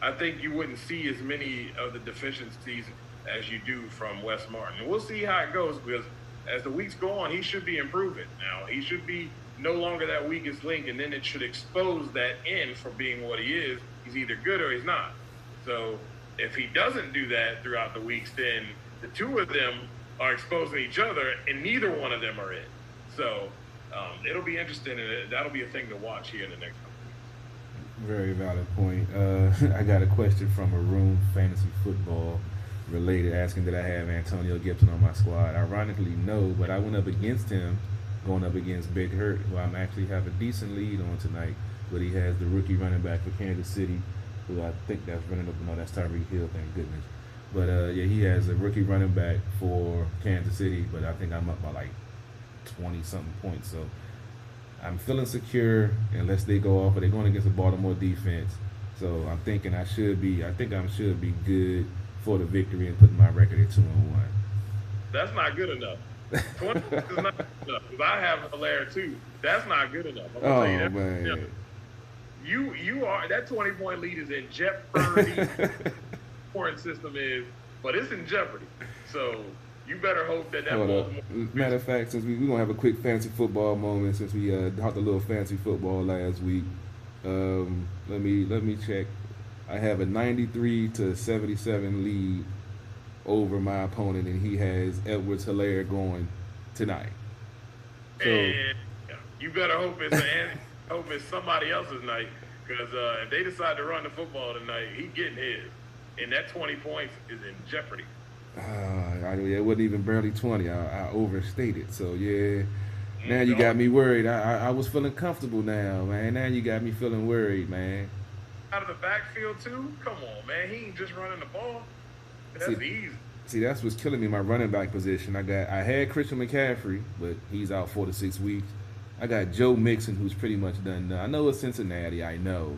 I think you wouldn't see as many of the deficiencies as you do from Wes Martin. And we'll see how it goes, because as the weeks go on, he should be improving. Now, he should be no longer that weakest link, and then it should expose that end for being what he is. He's either good or he's not. So if he doesn't do that throughout the weeks, then the two of them are exposing each other, and neither one of them are in. So it'll be interesting, and that'll be a thing to watch here in the next couple weeks. Very valid point. I got a question from Maroon Fantasy Football related, asking did I have Antonio Gibson on my squad. Ironically, no, but I went up against him, going up against Big Hurt, who I'm actually have a decent lead on tonight. But he has the rookie running back for Kansas City, who I think that's running up. No, that's Tyreek Hill, thank goodness. But he has a rookie running back for Kansas City, but I think I'm up by like 20-something points. So I'm feeling secure unless they go off, but they're going against the Baltimore defense. So I'm thinking I should be good for the victory and putting my record at 2-1. That's not good enough. 20 is not good enough, because I have Hilaire too. That's not good enough. I'm gonna tell you that. Man. You are, that 20-point lead is in jeopardy. Point system is, but it's in jeopardy. So you better hope that Baltimore. Matter of fact, since we're gonna have a quick fantasy football moment, since we talked a little fantasy football last week, let me check. I have a 93-77 lead over my opponent, and he has Edwards-Hilaire going tonight. So and you better hope it's somebody else's night, because if they decide to run the football tonight, he getting his, and that 20 points is in jeopardy. It wasn't even barely 20. I overstated. So yeah, now you got me worried. I was feeling comfortable now, man. Now you got me feeling worried, man. Out of the backfield too? Come on, man. He ain't just running the ball. That's easy. See, that's what's killing me, my running back position. I had Christian McCaffrey, but he's out 4 to 6 weeks. I got Joe Mixon, who's pretty much done nothing. I know it's Cincinnati, I know,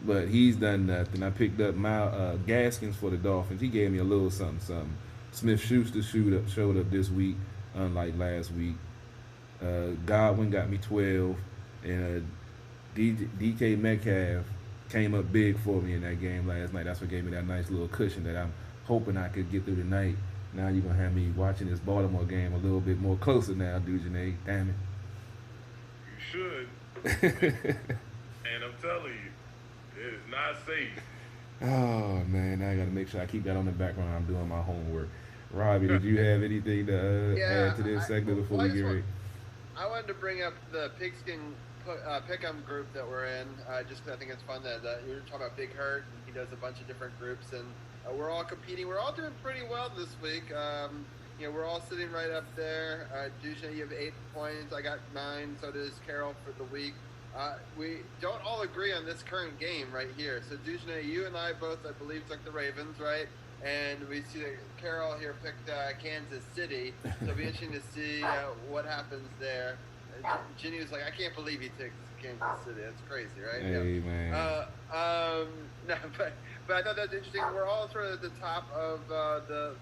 but he's done nothing. I picked up Gaskins for the Dolphins. He gave me a little something. Smith-Schuster showed up this week, unlike last week. Godwin got me 12, and DK Metcalf came up big for me in that game last night. That's what gave me that nice little cushion that I'm hoping I could get through the night. Now you're going to have me watching this Baltimore game a little bit more closer now, Dujanae. Damn it. You should. And I'm telling you, it is not safe. Oh, man. Now I got to make sure I keep that on the background when I'm doing my homework. Robbie, did you have anything to add to this segment before we get ready? I wanted to bring up the Pigskin Pick'em group that we're in, just because I think it's fun that you were talking about Big Hurt, and he does a bunch of different groups, and we're all competing. We're all doing pretty well this week. We're all sitting right up there. Dusha, you have 8 points. I got 9. So does Carol for the week. We don't all agree on this current game right here. So, Dujane, you and I both, I believe, took the Ravens, right? And we see that Carol here picked Kansas City. So it'll be interesting to see what happens there. Ginny was like, I can't believe he took Kansas City. That's crazy, right? Hey, man. No, but I thought that was interesting. We're all sort of at the top of the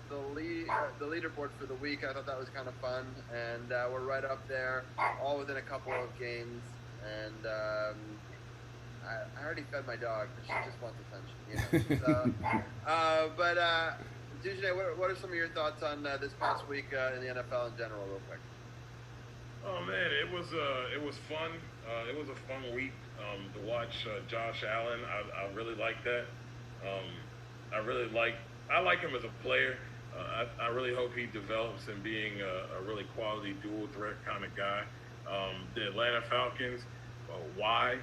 leaderboard for the week. I thought that was kind of fun, and we're right up there, all within a couple of games. And I already fed my dog, but she just wants attention, So, but Dujane, what are some of your thoughts on this past week in the NFL in general, real quick? Oh man, it was fun. It was a fun week to watch Josh Allen. I really like that. I like him as a player. I really hope he develops in being a really quality dual threat kind of guy. The Atlanta Falcons, why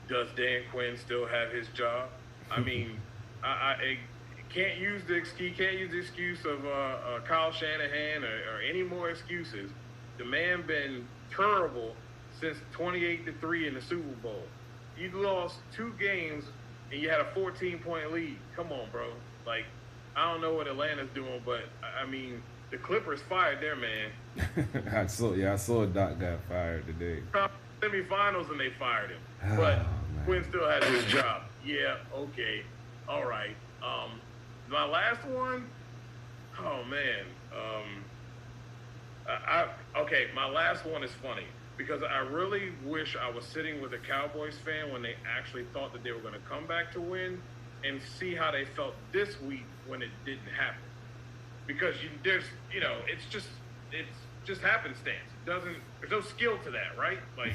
does Dan Quinn still have his job? I mean, I can't use the excuse of Kyle Shanahan or any more excuses. The man been terrible since 28-3 in the Super Bowl. You lost 2 games and you had a 14-point lead. Come on, bro. Like, I don't know what Atlanta's doing, but I mean, the Clippers fired their man. I saw Doc got fired today. Semifinals and they fired him, but Quinn still had his job. Yeah, okay, all right. My last one, oh man. My last one is funny because I really wish I was sitting with a Cowboys fan when they actually thought that they were going to come back to win, and see how they felt this week when it didn't happen. Because it's just happenstance. There's no skill to that, right? Like,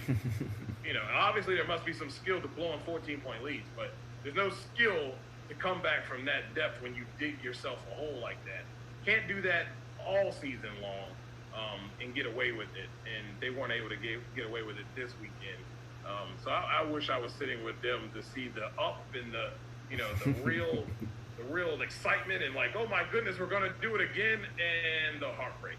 obviously there must be some skill to blowing 14-point leads, but there's no skill to come back from that depth when you dig yourself a hole like that. Can't do that all season long and get away with it, and they weren't able to get away with it this weekend. So I wish I was sitting with them to see the up and the real excitement and like, oh my goodness, we're gonna do it again, and the heartbreak.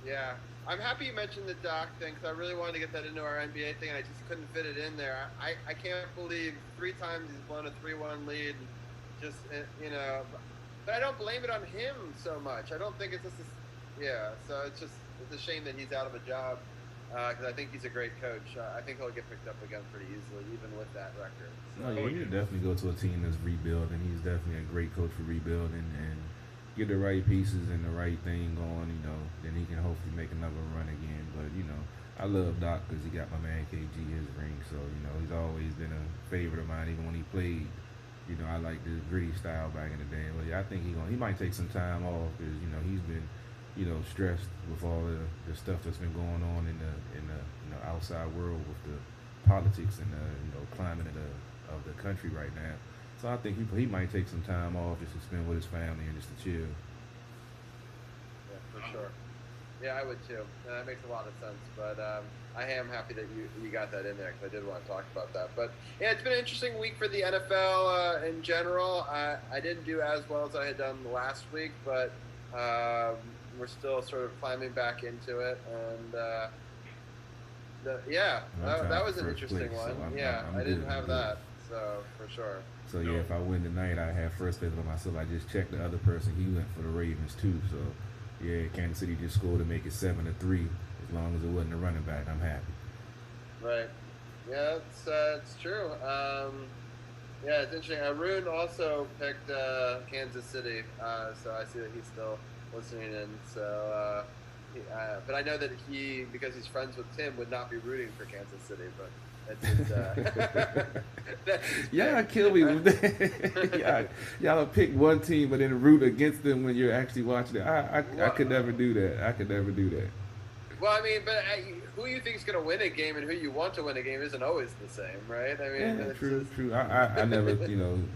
Yeah, I'm happy you mentioned the Doc thing because I really wanted to get that into our NBA thing, and I just couldn't fit it in there. I can't believe 3 times he's blown a 3-1 lead, just but I don't blame it on him so much. I don't think it's just so it's a shame that he's out of a job because I think he's a great coach. I think he'll get picked up again pretty easily, even with that record. So. No, he would definitely go to a team that's rebuilding. He's definitely a great coach for rebuilding, and get the right pieces and the right thing going, then he can hopefully make another run again. But, I love Doc because he got my man KG his ring. So, he's always been a favorite of mine, even when he played. I like the gritty style back in the day. But yeah, I think he might take some time off because, he's been, stressed with all the stuff that's been going on in the outside world with the politics and the climate of the country right now. So I think he might take some time off just to spend with his family and just to chill. Yeah, for sure. Yeah, I would too. That makes a lot of sense. But I am happy that you got that in there because I did want to talk about that. But yeah, it's been an interesting week for the NFL in general. I didn't do as well as I had done last week, but we're still sort of climbing back into it. And that was an interesting one. So I didn't have that. So for sure. So yeah, if I win tonight, I have first place for myself. I just checked the other person; he went for the Ravens too. So yeah, Kansas City just scored to make it 7-3. As long as it wasn't a running back, I'm happy. Right. Yeah, it's true. It's interesting. Arun also picked Kansas City, so I see that he's still listening in. So, but I know that because he's friends with Tim, would not be rooting for Kansas City, but. Y'all kill me with that. Y'all pick one team but then root against them when you're actually watching it. I could never do that. Well, I mean, but who you think is going to win a game and who you want to win a game isn't always the same, right? I mean, yeah, true. I never,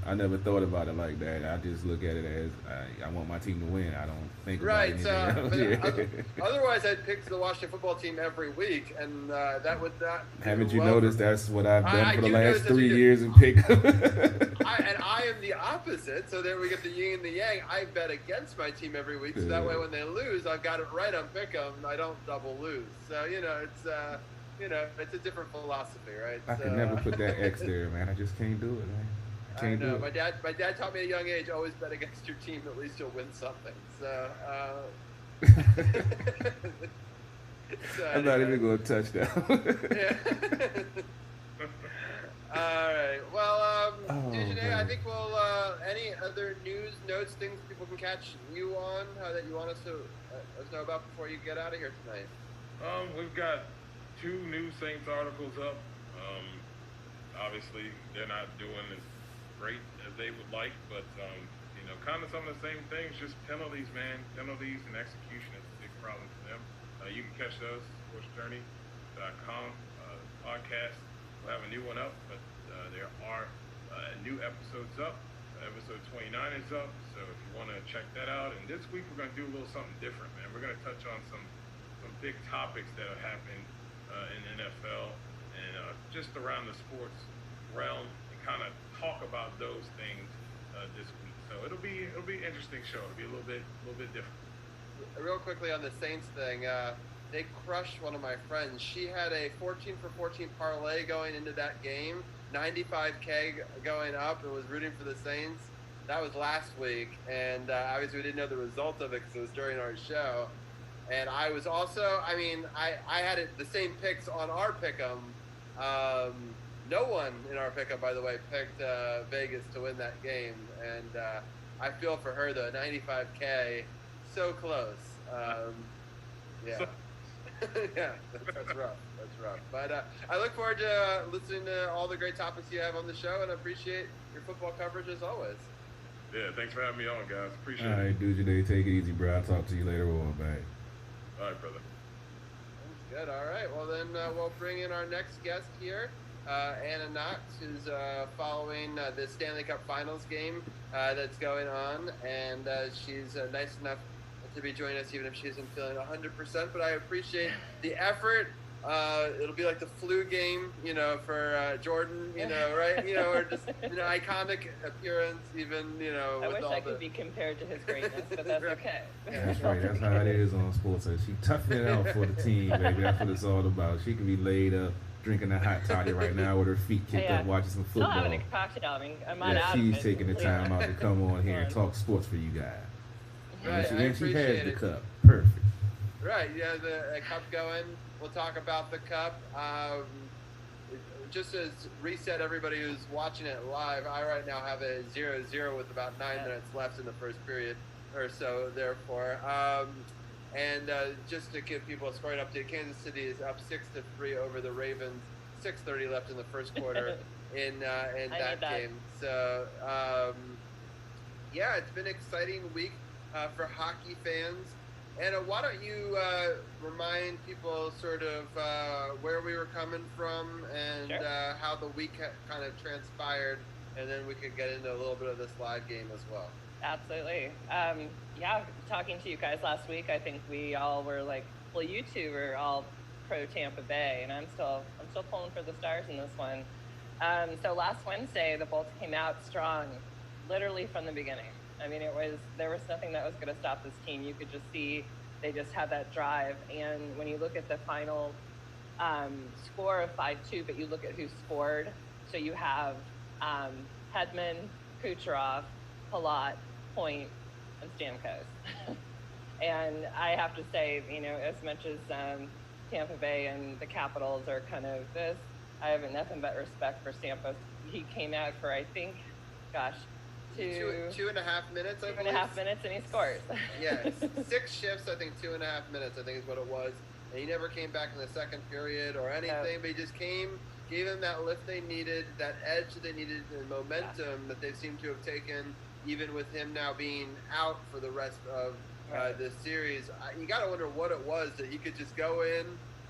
I never thought about it like that. I just look at it as I want my team to win. I don't think about anything else. Otherwise, I'd pick the Washington football team every week, and that would not. Haven't you noticed that's what I've done for the last 3 years in pick? And I am the opposite. So there we get the yin and the yang. I bet against my team every week, so that way when they lose, I've got it right on pick 'em. I don't double lose. So it's it's a different philosophy, right? I could never put that X there, man. I just can't do it, man. I can't do it. My dad taught me at a young age, always bet against your team. At least you'll win something. So, I'm not even going to touch that. All right. Well, Dujane, I think we'll. Any other news, notes, things people can catch you on that you want us to know about before you get out of here tonight? We've got 2 new Saints articles up. Obviously, they're not doing as great as they would like, but kind of some of the same things. Just penalties, man. Penalties and execution is a big problem for them. You can catch those SportsJourney.com podcast. We'll have a new one up, but there are new episodes up. Episode 29 is up, so if you want to check that out. And this week we're going to do a little something different, man. We're going to touch on some big topics that have happened in the NFL and just around the sports realm, and kind of talk about those things this week. So it'll be an interesting show. It'll be a little bit different. Real quickly on the Saints thing, they crushed one of my friends. She had a 14 for 14 parlay going into that game, 95K going up, and was rooting for the Saints. That was last week, and obviously we didn't know the result of it because it was during our show. And I was also, I had the same picks on our pick'em. No one in our pick'em, by the way, picked Vegas to win that game, and I feel for her though. 95K, so close. Yeah. Yeah, that's rough. That's rough. But I look forward to listening to all the great topics you have on the show, and I appreciate your football coverage as always. Yeah, thanks for having me on, guys. Appreciate it. All right, Dujane, take it easy, bro. I'll talk to you later on, man. All right, brother. Sounds good. All right. Well, then we'll bring in our next guest here, Anna Knox, who's following the Stanley Cup Finals game that's going on, and she's nice enough to be joining us, even if she isn't feeling 100%. But I appreciate the effort. It'll be like the flu game, for Jordan, right? Or just iconic appearance, even, I with wish all I could be compared to his greatness, but that's okay. That's right. That's how it is on sports. So she toughing it out for the team, baby. That's what it's all about. She could be laid up, drinking a hot toddy right now with her feet kicked up, watching some football. Still having a cocktail. I'm not out she's of it. taking the time out to come on here and talk sports for you guys. Right, and she has the it. cup. Perfect. Right, yeah, the cup going. We'll talk about the cup. Just to reset everybody who's watching it live, I right now have a 0-0 with about 9 minutes left in the first period or so, therefore. And just to give people a scoring update, Kansas City is up 6-3 over the Ravens. 6:30 left in the first quarter in that game. So, yeah, it's been an exciting week for hockey fans. Anna, why don't you remind people sort of where we were coming from and how the week kind of transpired, and then we could get into a little bit of this live game as well. Absolutely. Yeah, talking to you guys last week, I think we all were like, well, you two were all pro Tampa Bay, and I'm still pulling for the Stars in this one. So last Wednesday, the Bolts came out strong, literally from the beginning. I mean, there was nothing that was going to stop this team. You could just see they just had that drive. And when you look at the final score of 5-2, but you look at who scored, so you have Hedman, Kucherov, Palat, Point, and Stamkos. And I have to say, as much as Tampa Bay and the Capitals are kind of this, I have nothing but respect for Stamkos. He came out for, I think, two and a half minutes, I believe. 2.5 minutes, and he scores. Yeah, 6 shifts, I think 2.5 minutes, I think is what it was. And he never came back in the second period or anything, but he just came, gave them that lift they needed, that edge that they needed, and momentum that they seem to have taken, even with him now being out for the rest of this series. You got to wonder what it was that he could just go in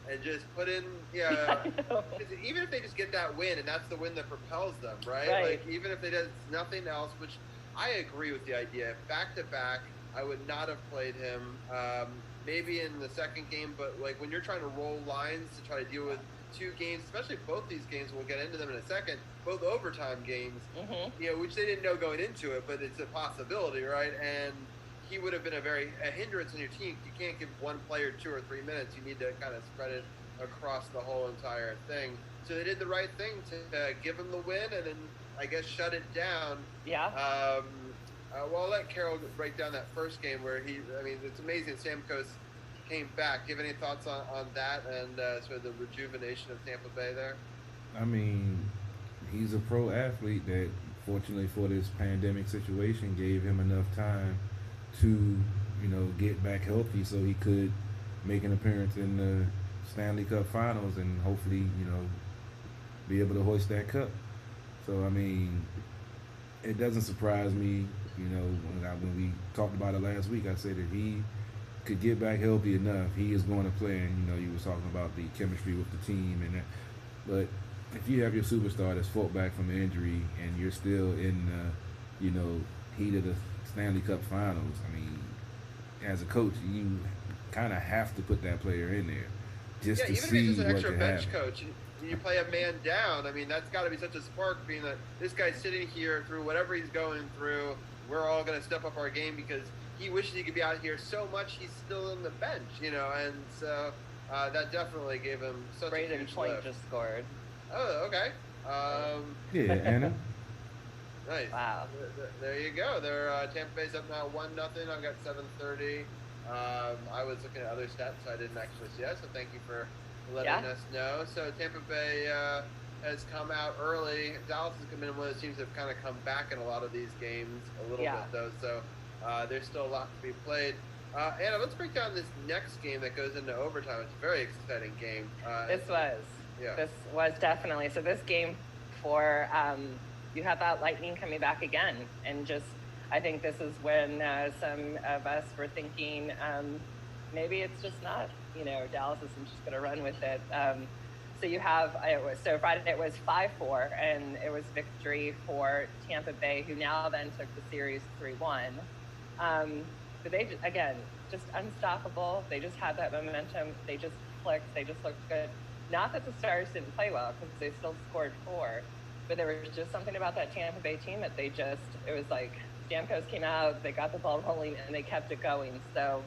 and just put in, even if they just get that win, and that's the win that propels them, right? Like, even if they did nothing else, which I agree with the idea. Back-to-back, I would not have played him, maybe in the second game, but like when you're trying to roll lines to try to deal with 2 games, especially both these games, we'll get into them in a second, both overtime games, which they didn't know going into it, but it's a possibility, right? And he would have been a hindrance in your team. You can't give one player 2 or 3 minutes. You need to kind of spread it across the whole entire thing. So they did the right thing to give him the win and then, I guess, shut it down. Yeah. Well, I'll let Carol break down that first game where it's amazing Stamkos came back. Do you have any thoughts on that and sort of the rejuvenation of Tampa Bay there? I mean, he's a pro athlete that, fortunately for this pandemic situation, gave him enough time to, get back healthy so he could make an appearance in the Stanley Cup Finals and hopefully, be able to hoist that cup. So, I mean, it doesn't surprise me, when we talked about it last week, I said if he could get back healthy enough, he is going to play. And, you was talking about the chemistry with the team and that. But if you have your superstar that's fought back from an injury and you're still in heat of the Stanley Cup Finals, I mean, as a coach, you kind of have to put that player in there just to see even if it's an what extra could bench happen. coach and you play a man down, I mean, that's got to be such a spark, being that this guy's sitting here through whatever he's going through. We're all going to step up our game because he wishes he could be out here so much he's still in the bench, and so that definitely gave him such a huge Point lift. just scored. Oh, okay. Yeah, Anna. Nice. Wow. There you go. They're Tampa Bay's up now 1-0. I've got 7:30. I was looking at other stats, so I didn't actually see that. So thank you for letting us know. So Tampa Bay has come out early. Dallas has been one of those teams that have kind of come back in a lot of these games a little bit, though. So there's still a lot to be played. Anna, let's break down this next game that goes into overtime. It's a very exciting game. This was definitely. So this game for you have that Lightning coming back again, and just I think this is when some of us were thinking maybe it's just not, Dallas isn't just going to run with it. So you have Friday it was 5-4, and it was victory for Tampa Bay, who now then took the series 3-1. But they just unstoppable. They just had that momentum. They just clicked. They just looked good. Not that the Stars didn't play well, because they still scored 4, but there was just something about that Tampa Bay team that it was like Stamkos came out, they got the ball rolling, and they kept it going. So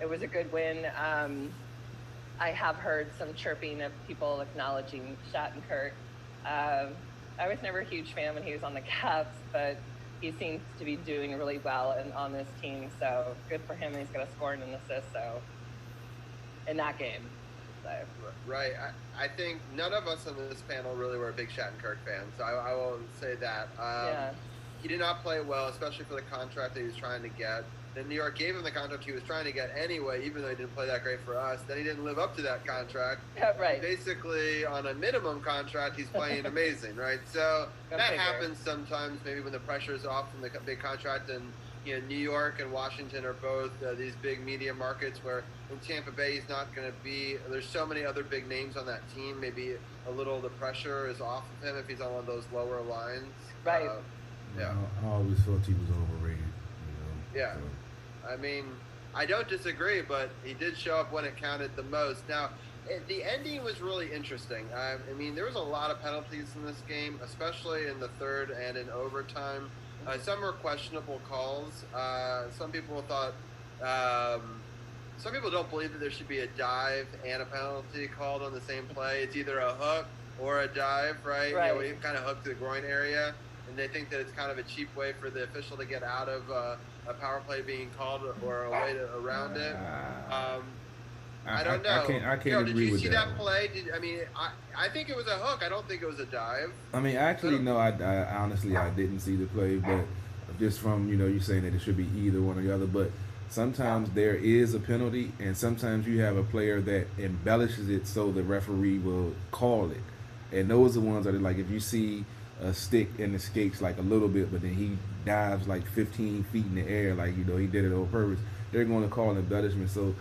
it was a good win. I have heard some chirping of people acknowledging Shattenkirk. I was never a huge fan when he was on the Caps, but he seems to be doing really well on this team. So good for him. He's going to score an assist in that game. So. Right. I think none of us on this panel really were a big Shattenkirk fan, so I will say that. He did not play well, especially for the contract that he was trying to get. Then New York gave him the contract he was trying to get anyway, even though he didn't play that great for us. Then he didn't live up to that contract. Yeah, right. Basically, on a minimum contract, he's playing amazing, right? So that happens sometimes, maybe when the pressure is off from the big contract. And New York and Washington are both these big media markets where in Tampa Bay he's not going to be. There's so many other big names on that team. Maybe a little the pressure is off of him if he's on one of those lower lines. Right. I always felt he was overrated. Yeah. So. I mean, I don't disagree, but he did show up when it counted the most. Now, the ending was really interesting. I mean, there was a lot of penalties in this game, especially in the third and in overtime. Some were questionable calls. Some people thought, some people don't believe that there should be a dive and a penalty called on the same play. It's either a hook or a dive, right? Right. We kind of hook to the groin area, and they think that it's kind of a cheap way for the official to get out of a power play being called or a way around it. I don't know. I can't agree with that. Did you see that play? I think it was a hook. I don't think it was a dive. I mean, actually, no. I honestly I didn't see the play, but just from you saying that it should be either one or the other. But sometimes there is a penalty, and sometimes you have a player that embellishes it so the referee will call it. And those are the ones that are like, if you see a stick in the skates like a little bit, but then he dives like 15 feet in the air, like he did it on purpose, they're going to call embellishment. So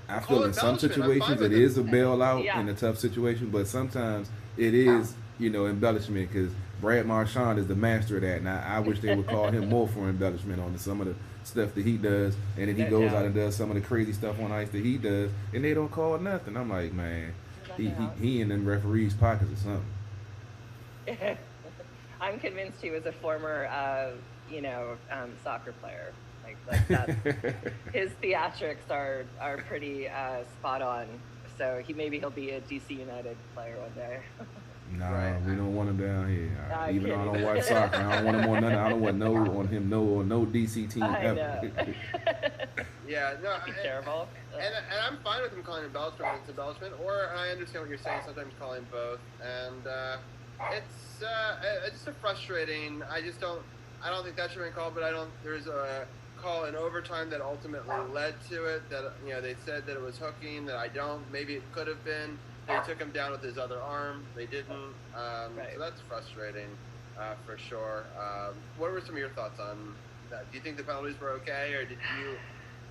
I feel in some situations it is a bailout in a tough situation, but sometimes it is embellishment, because Brad Marchand is the master of that, and I wish they would call him more for embellishment on some of the stuff that he does, and then he goes out and does some of the crazy stuff on ice that he does, and they don't call nothing. I'm like, man, he in them referees' pockets or something. I'm convinced he was a former, soccer player. Like that's, his theatrics are pretty spot on. So maybe he'll be a DC United player one day. Nah, Right. we don't want him down here. I'm Even though I don't kidding. watch soccer, I don't want him on none. I don't want no DC team I ever. know. Yeah, no, That'd be terrible. And I'm fine with him calling embellishment when it's embellishment, or I understand what you're saying, sometimes calling both. And it's just a frustrating. I don't think that should have been called, but there's a call in overtime that ultimately led to it, that, they said that it was hooking, that maybe it could have been. They took him down with his other arm. They didn't. Right. So that's frustrating, for sure. What were some of your thoughts on that? Do you think the penalties were okay, or did you?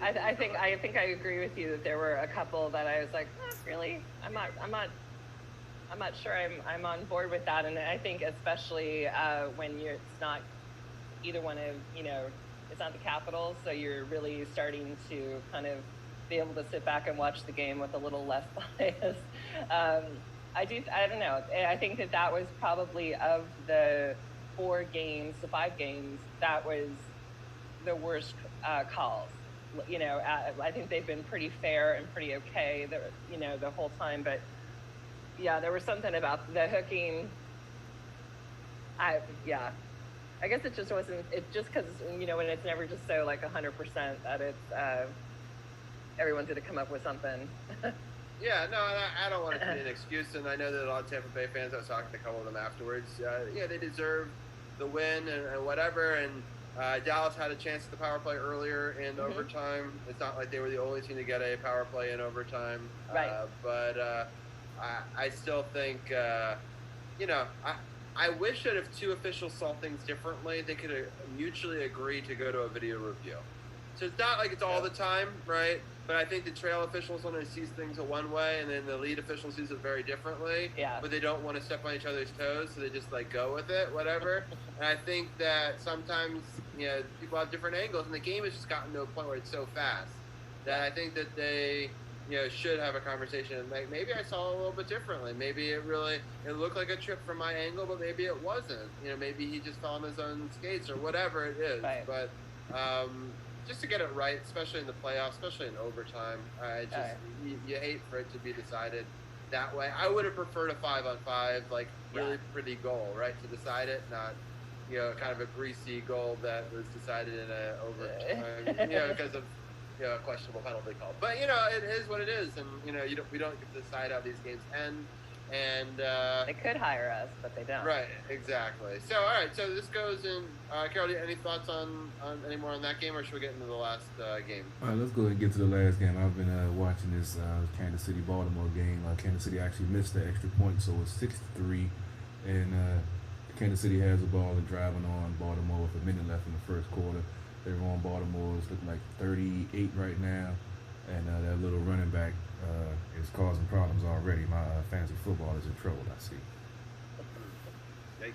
I think I agree with you that there were a couple that I was like, really? I'm not sure I'm on board with that. And I think especially when it's not either one of, it's not the Capitals, so you're really starting to kind of be able to sit back and watch the game with a little less bias. I don't know. I think that was probably, of the 5 games, that was the worst calls. I think they've been pretty fair and pretty okay, the whole time. But yeah, there was something about the hooking. I guess it just wasn't. It's just because when it's never just so like 100% that it's everyone's going to come up with something. Yeah, no, I don't want it to be an excuse, and I know that a lot of Tampa Bay fans, I was talking to a couple of them afterwards, they deserve the win and whatever, and Dallas had a chance at the power play earlier in overtime. It's not like they were the only team to get a power play in overtime. Right. But I still think, I wish that if two officials saw things differently, they could mutually agree to go to a video review. So it's not like it's all the time, right? But I think the trail official sometimes sees things one way, and then the lead official sees it very differently. Yeah. But they don't want to step on each other's toes, so they just go with it, whatever. And I think that sometimes people have different angles, and the game has just gotten to a point where it's so fast that I think that they should have a conversation. Like, maybe I saw it a little bit differently. Maybe it looked like a trip from my angle, but maybe it wasn't. Maybe he just fell on his own skates or whatever it is. Right. But just to get it right, especially in the playoffs, especially in overtime, you hate for it to be decided that way. I would have preferred a 5-on-5, really pretty goal, right, to decide it, not kind of a greasy goal that was decided in a overtime, because of a questionable penalty call. But it is what it is, and we don't get to decide how these games end. And they could hire us, but they don't. Right, exactly. So, all right. So this goes in. Carol, any thoughts on any more on that game, or should we get into the last game? All right, let's go ahead and get to the last game. I've been watching this Kansas City-Baltimore game. Kansas City actually missed the extra point, so it's 6-3. And Kansas City has the ball and driving on Baltimore with a minute left in the first quarter. They're on Baltimore. It's looking like 38 right now. And that little running back is causing problems already. My fantasy football is in trouble, I see. Yikes.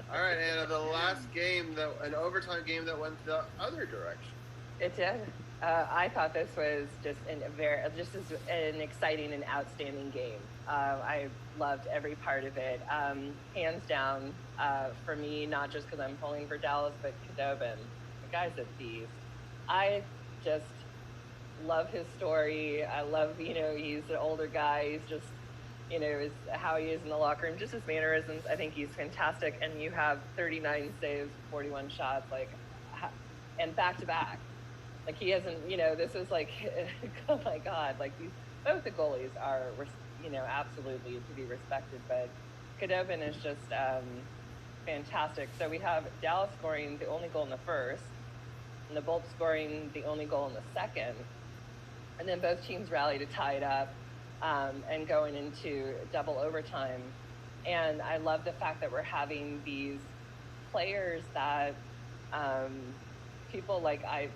All right, Anna, the last game, an overtime game that went the other direction. It did. I thought this was just an exciting and outstanding game. I loved every part of it. Hands down, for me, not just because I'm pulling for Dallas, but Khudobin. The guy's a beast. I just love his story. I love, he's an older guy. He's just, how he is in the locker room, just his mannerisms. I think he's fantastic. And you have 39 saves, 41 shots, and back to back. He hasn't, this is oh my God, both the goalies are, absolutely to be respected. But Khudobin is just fantastic. So we have Dallas scoring the only goal in the first, and the Bolts scoring the only goal in the second. And then both teams rally to tie it up and going into double overtime. And I love the fact that we're having these players that people I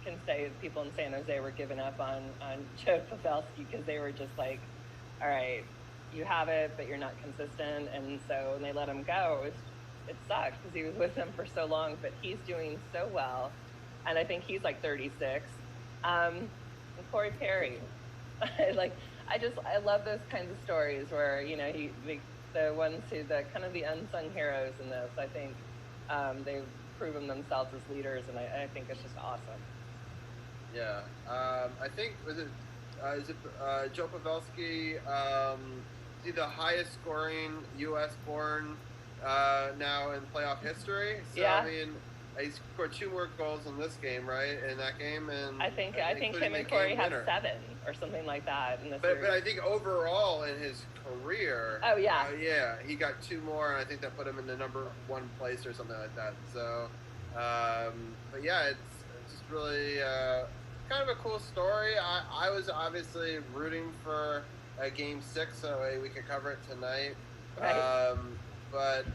can say people in San Jose were giving up on Joe Pavelski because they were just all right, you have it, but you're not consistent. And so when they let him go, it sucked because he was with them for so long, but he's doing so well. And I think he's 36. And Corey Perry, I love those kinds of stories where the ones who the kind of the unsung heroes in this. I think proven themselves as leaders, and I think it's just awesome. Yeah, I think is it Joe Pavelski? Is he the highest scoring U.S. born now in playoff history? So Yeah. I mean, he scored 2 more goals in this game, right? In that game, and I think him and Corey have 7 or something like that in the series. But I think overall in his career, oh yeah, yeah, he got 2 more, and I think that put him in the number 1 place or something like that. So, but yeah, it's just really kind of a cool story. I was obviously rooting for Game 6, so we could cover it tonight. Right. But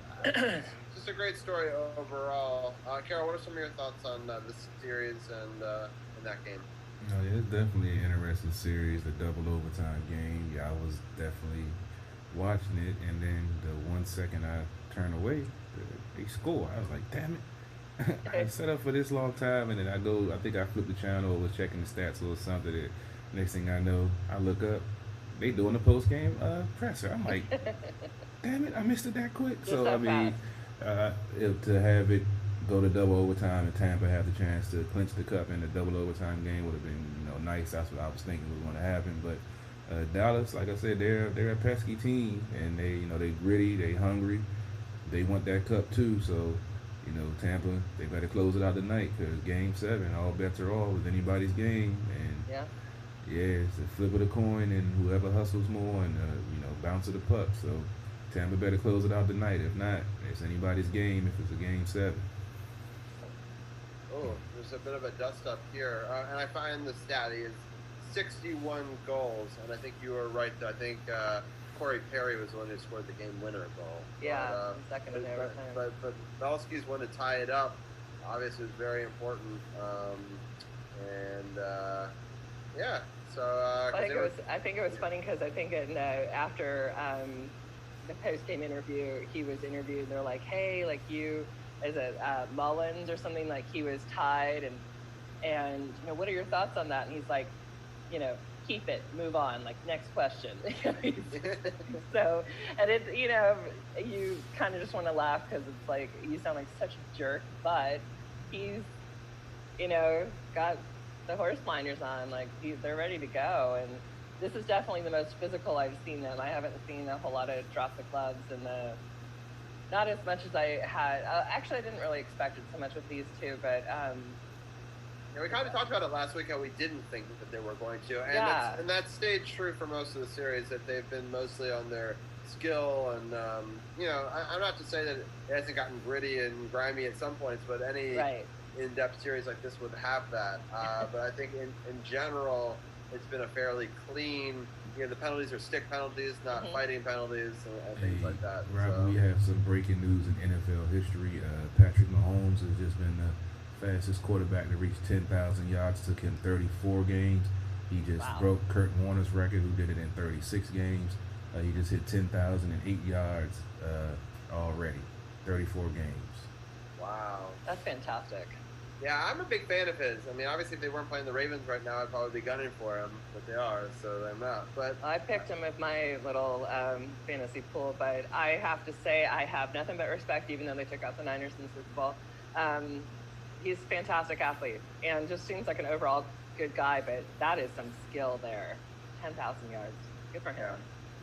just a great story overall. Carol, what are some of your thoughts on this series and in that game? Yeah, it's definitely an interesting series, the double overtime game. Yeah, I was definitely watching it, and then the 1 second I turned away, they score. I was like, damn it. I set up for this long time, and then I think I flipped the channel or was checking the stats or something. That next thing I know, I look up, they doing the post game presser. I'm like, damn it, I missed it that quick. So I mean, to have it go to double overtime and Tampa have the chance to clinch the cup in the double overtime game would have been nice. That's what I was thinking was going to happen. But Dallas, like I said, they're a pesky team, and they gritty, they hungry, they want that cup too. So. Tampa, they better close it out tonight because Game 7, all bets are off. It's anybody's game, and it's a flip of the coin, and whoever hustles more and bounce of the puck. So Tampa better close it out tonight. If not, it's anybody's game. If it's a Game 7. Oh, there's a bit of a dust up here, and I find the stat is 61 goals, and I think you were right. I think Corey Perry was the one who scored the game winner goal. Yeah, second in overtime. But Pavelski's one to tie it up. Obviously, was very important. So I think it was funny because I think after the post game interview, he was interviewed, and they're like, "Hey, like you, is it Mullins or something? Like he was tied, and what are your thoughts on that?" And he's like, keep it, move on, like next question. So, and it, you kind of just want to laugh because it's like you sound like such a jerk, but he's, got the horse blinders on, like they're ready to go, and this is definitely the most physical I've seen them. I haven't seen a whole lot of drop the gloves and not as much as I had. Actually, I didn't really expect it so much with these two, but. We kind of talked about it last week how we didn't think that they were going to, and that stayed true for most of the series. That they've been mostly on their skill, and I'm not to say that it hasn't gotten gritty and grimy at some points, but any in-depth series like this would have that. But I think in general, it's been a fairly clean. The penalties are stick penalties, not fighting penalties, and things like that. Rob, we have some breaking news in NFL history. Patrick Mahomes has just been fastest quarterback to reach 10,000 yards. Took him 34 games. He just broke Kurt Warner's record, who did it in 36 games. He just hit 10,008 yards already, 34 games. Wow. That's fantastic. Yeah, I'm a big fan of his. I mean, obviously, if they weren't playing the Ravens right now, I'd probably be gunning for him, but they are, so I'm not. But I picked him with my little fantasy pool, but I have to say I have nothing but respect, even though they took out the Niners in the Super Bowl. He's a fantastic athlete and just seems like an overall good guy, but that is some skill there. 10,000 yards. Good for him.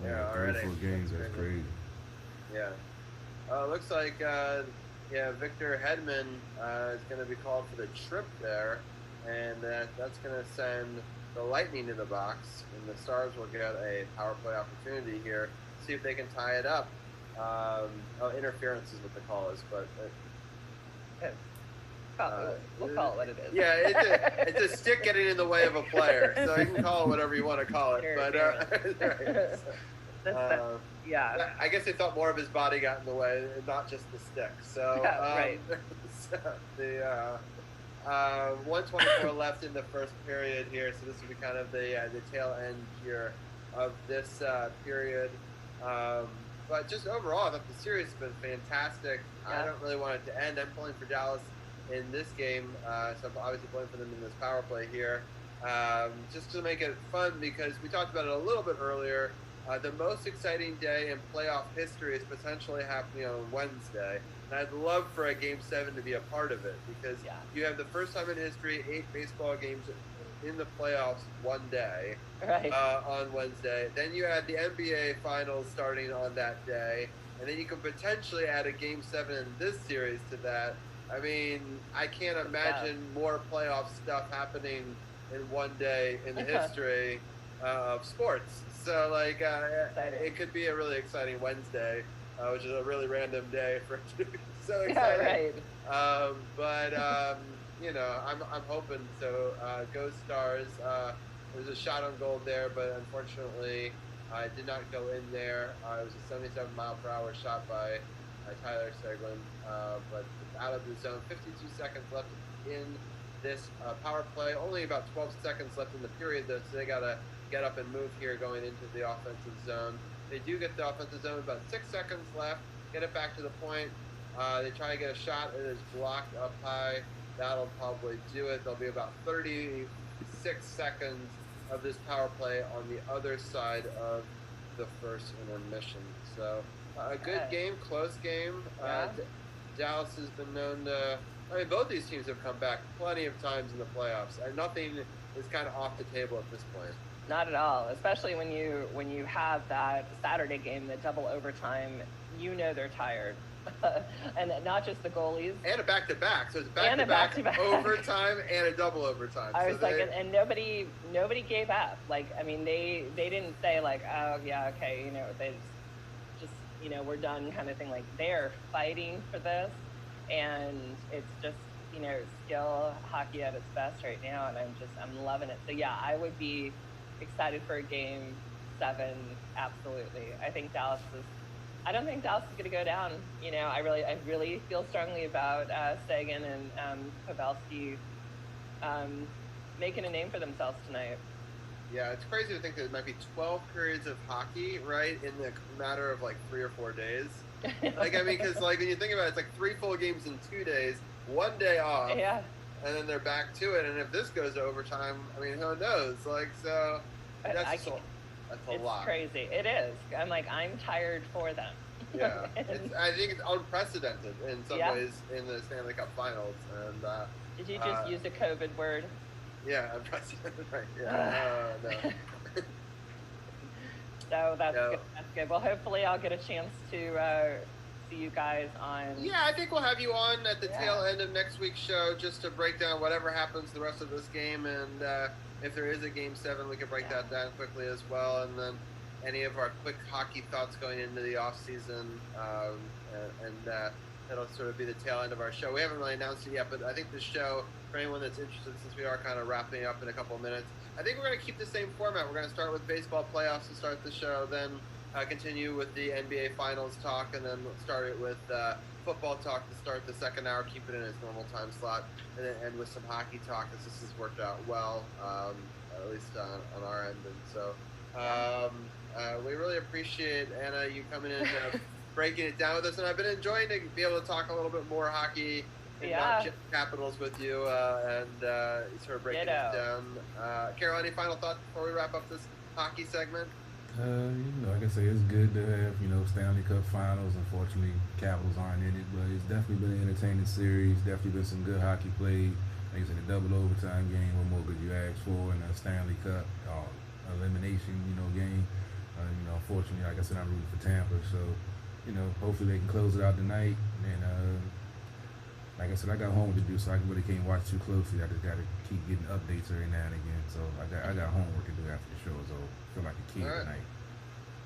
Yeah, 34 games, that's crazy. Yeah. Looks like, Victor Hedman is going to be called for the trip there, and that's going to send the Lightning to the box, and the Stars will get a power play opportunity here, see if they can tie it up. Interference is what the call is, but... we'll call it what it is. Yeah, it's a stick getting in the way of a player, so you can call it whatever you want to call it. I guess they thought more of his body got in the way, not just the stick. So, the 124 left in the first period here, so this will be kind of the tail end here of this period. But just overall, I thought the series has been fantastic. I don't really want it to end. I'm pulling for Dallas in this game, so I'm obviously pulling for them in this power play here. just to make it fun, because we talked about it a little bit earlier. The most exciting day in playoff history is potentially happening on Wednesday. And I'd love for a Game 7 to be a part of it, because you have the first time in history 8 baseball games in the playoffs one day, on Wednesday. Then you add the NBA Finals starting on that day. And then you can potentially add a Game 7 in this series to that. I mean, I can't imagine more playoff stuff happening in one day in the history of sports. So, like, it could be a really exciting Wednesday, which is a really random day for it to be so exciting. You know, I'm hoping so. Go Stars. There's a shot on goal there, but unfortunately, I did not go in there. It was a 77-mile-per-hour shot by Tyler Seguin, but out of the zone. 52 seconds left in this power play. Only about 12 seconds left in the period, though, so they got to get up and move here going into the offensive zone. They do get the offensive zone, about 6 seconds left. Get it back to the point. They try to get a shot. It is blocked up high. That'll probably do it. There'll be about 36 seconds of this power play on the other side of the first intermission. So a good game, close game. Dallas has been known to, I mean, both these teams have come back plenty of times in the playoffs, and nothing is kind of off the table at this point. Not at all, especially when you have that Saturday game, the double overtime. You know they're tired. And not just the goalies. And a back-to-back. So it's back-to-back overtime and a double overtime. I was and nobody gave up. Like, I mean, they didn't say, like, oh, yeah, okay, you know, they just, you know, we're done kind of thing. Like, they're fighting for this, and it's just, you know, skill hockey at its best right now, and I'm loving it. So, yeah, I would be excited for a Game 7, absolutely. I don't think Dallas is going to go down. You know, I really feel strongly about Sagan and Pavelski making a name for themselves tonight. Yeah, it's crazy to think that there might be 12 periods of hockey, right, in the matter of like 3 or 4 days. Like, I mean, because like when you think about it, it's like 3 full games in 2 days, 1 day off, and then they're back to it. And if this goes to overtime, I mean, who knows? Like, so that's a lot. It's crazy. It is. I'm tired for them. Yeah, I think it's unprecedented in some ways in the Stanley Cup Finals. And did you just use a COVID word? Yeah, unprecedented. Right. Yeah. No. So that's good. That's good. Well, hopefully I'll get a chance to see you guys on. Yeah, I think we'll have you on at the tail end of next week's show just to break down whatever happens the rest of this game, and if there is a Game 7, we can break that down quickly as well, and then any of our quick hockey thoughts going into the off season, and that'll sort of be the tail end of our show. We haven't really announced it yet, but I think the show, for anyone that's interested, since we are kind of wrapping up in a couple of minutes, I think we're going to keep the same format. We're going to start with baseball playoffs to start the show, then continue with the NBA Finals talk, and then start it with football talk to start the second hour, keep it in its normal time slot, and then end with some hockey talk, as this has worked out well, at least on our end. And so we really appreciate, Anna, you coming in and breaking it down with us, and I've been enjoying to be able to talk a little bit more hockey and not Capitals with you, and sort of breaking it down. Carol, any final thoughts before we wrap up this hockey segment? Like I say, it's good to have, Stanley Cup Finals. Unfortunately, Capitals aren't in it, but it's definitely been an entertaining series. Definitely been some good hockey played. Like I said, a double overtime game. What more could you ask for in a Stanley Cup elimination, game? Unfortunately, like I said, I'm rooting for Tampa, so hopefully they can close it out tonight. And like I said, I got homework to do, so I really can't watch too closely. I just got to keep getting updates every now and again. So I got homework to do after the show is over. I feel like a kid tonight.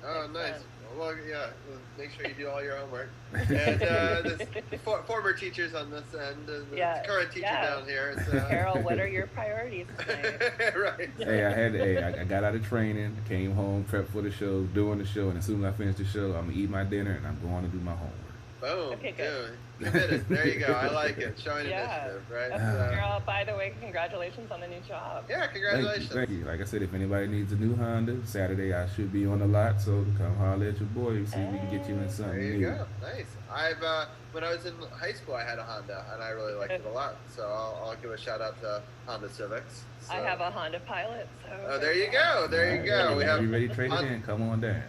Oh, nice. Well, yeah, make sure you do all your homework. And the former teachers on this end, and the current teacher down here. Carol, what are your priorities tonight? Right. Hey, I got out of training, came home, prepped for the show, doing the show, and as soon as I finish the show, I'm going to eat my dinner, and I'm going to do my homework. Boom. Okay, good. Dude, committed. There you go. I like it. Showing Yeah. initiative, right? Girl, by the way, congratulations on the new job. Yeah, congratulations. Thank you. Like I said, if anybody needs a new Honda, Saturday I should be on the lot, so come holler at your boy, see if we can get you in something There you new. go. Nice. When I was in high school, I had a Honda, and I really liked it a lot. So I'll give a shout out to Honda Civics. So. I have a Honda Pilot. So oh, there you go. There you go. We have. You ready to trade it in? Come on down.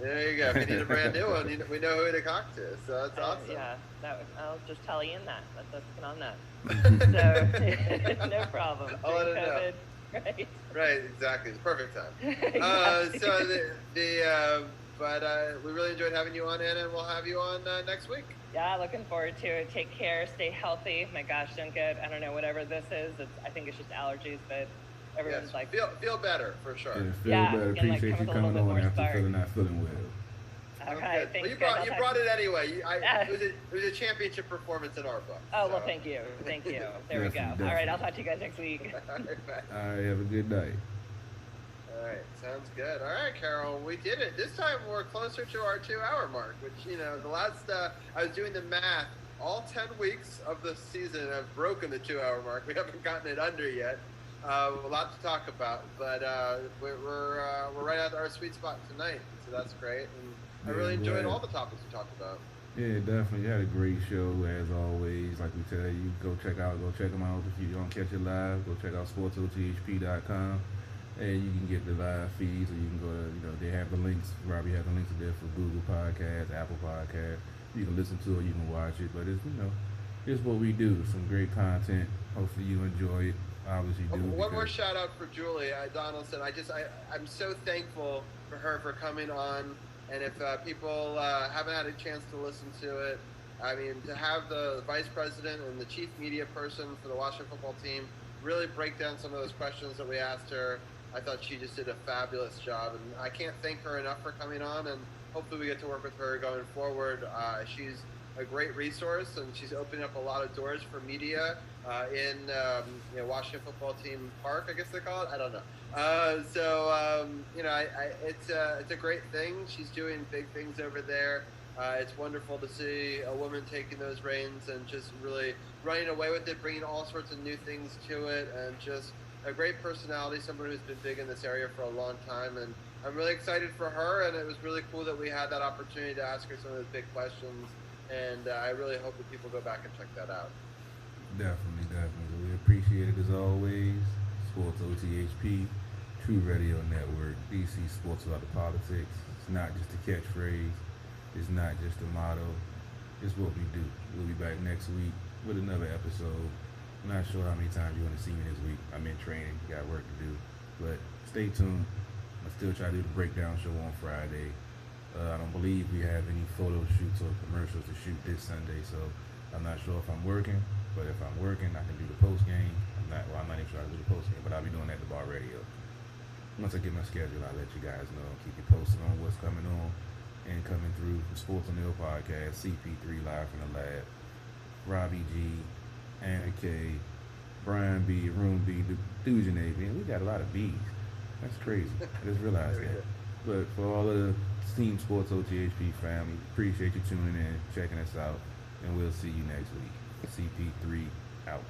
There you go. If you need a brand new one, we know who to talk to. So that's awesome. Yeah, I'll just tell Ian that. Let's get on that. So, no problem. I'll let During it know. COVID, right? Right, exactly. The perfect time. Exactly. So we really enjoyed having you on, Anna, and we'll have you on next week. Yeah, looking forward to it. Take care. Stay healthy. My gosh, don't get, I don't know, whatever this is. I think it's just allergies, but everyone's Yes, like... feel better, for sure. Yeah, feel better. again, like, Appreciate you come with a little coming bit on more after spark. feeling not feeling well. All Sounds right, good. thanks, Well, guys. you I'll brought talk- it anyway. Yeah. It was a championship performance in our book. Oh, so. well, thank you. Thank you. There we go. Definitely, All right, definitely. I'll talk to you guys next week. All right, bye. All right, have a good night. All right, sounds good. All right, Carol, we did it. This time we're closer to our 2-hour mark, which, the last, I was doing the math. All 10 weeks of the season have broken the 2-hour mark. We haven't gotten it under yet. A lot to talk about, but we're right at our sweet spot tonight, so that's great. And I really enjoyed all the topics we talked about. Yeah, definitely. You had a great show, as always. Like we tell you, go check them out. If you don't catch it live, go check out SportsOTHP.com. And you can get the live feeds, or you can go to, they have the links. Robbie has the links there for Google Podcasts, Apple Podcasts. You can listen to it, you can watch it, but it's what we do. Some great content. Hopefully you enjoy it. Obviously do. One more shout out for Julie Donaldson. I'm so thankful for her for coming on. And if people haven't had a chance to listen to it, I mean, to have the vice president and the chief media person for the Washington football team really break down some of those questions that we asked her, I thought she just did a fabulous job. And I can't thank her enough for coming on. And hopefully we get to work with her going forward. She's a great resource, and she's opening up a lot of doors for media in Washington Football Team Park, I guess they call it. I don't know. It's a great thing. She's doing big things over there. It's wonderful to see a woman taking those reins and just really running away with it, bringing all sorts of new things to it, and just a great personality, someone who's been big in this area for a long time. And I'm really excited for her, and it was really cool that we had that opportunity to ask her some of those big questions. And I really hope that people go back and check that out. Definitely. We appreciate it as always. Sports OTHP, True Radio Network, DC Sports Without the Politics. It's not just a catchphrase. It's not just a motto. It's what we do. We'll be back next week with another episode. I'm not sure how many times you want to see me this week. I'm in training. Got work to do. But stay tuned. I'll still try to do the breakdown show on Friday. I don't believe we have any photo shoots or commercials to shoot this Sunday, so I'm not sure if I'm working. But if I'm working, I can do the post game. I'm not even sure I can do the post game, but I'll be doing that at the bar radio. Once I get my schedule, I'll let you guys know. Keep you posted on what's coming on and coming through from Sports on the Hill podcast, CP3 Live from the Lab, Robbie G, Anna K, Brian B, Room B, Dujane B. We got a lot of B's. That's crazy. I just realized that. But for all of the Team Sports OTHP family, appreciate you tuning in, checking us out, and we'll see you next week. CP3 out.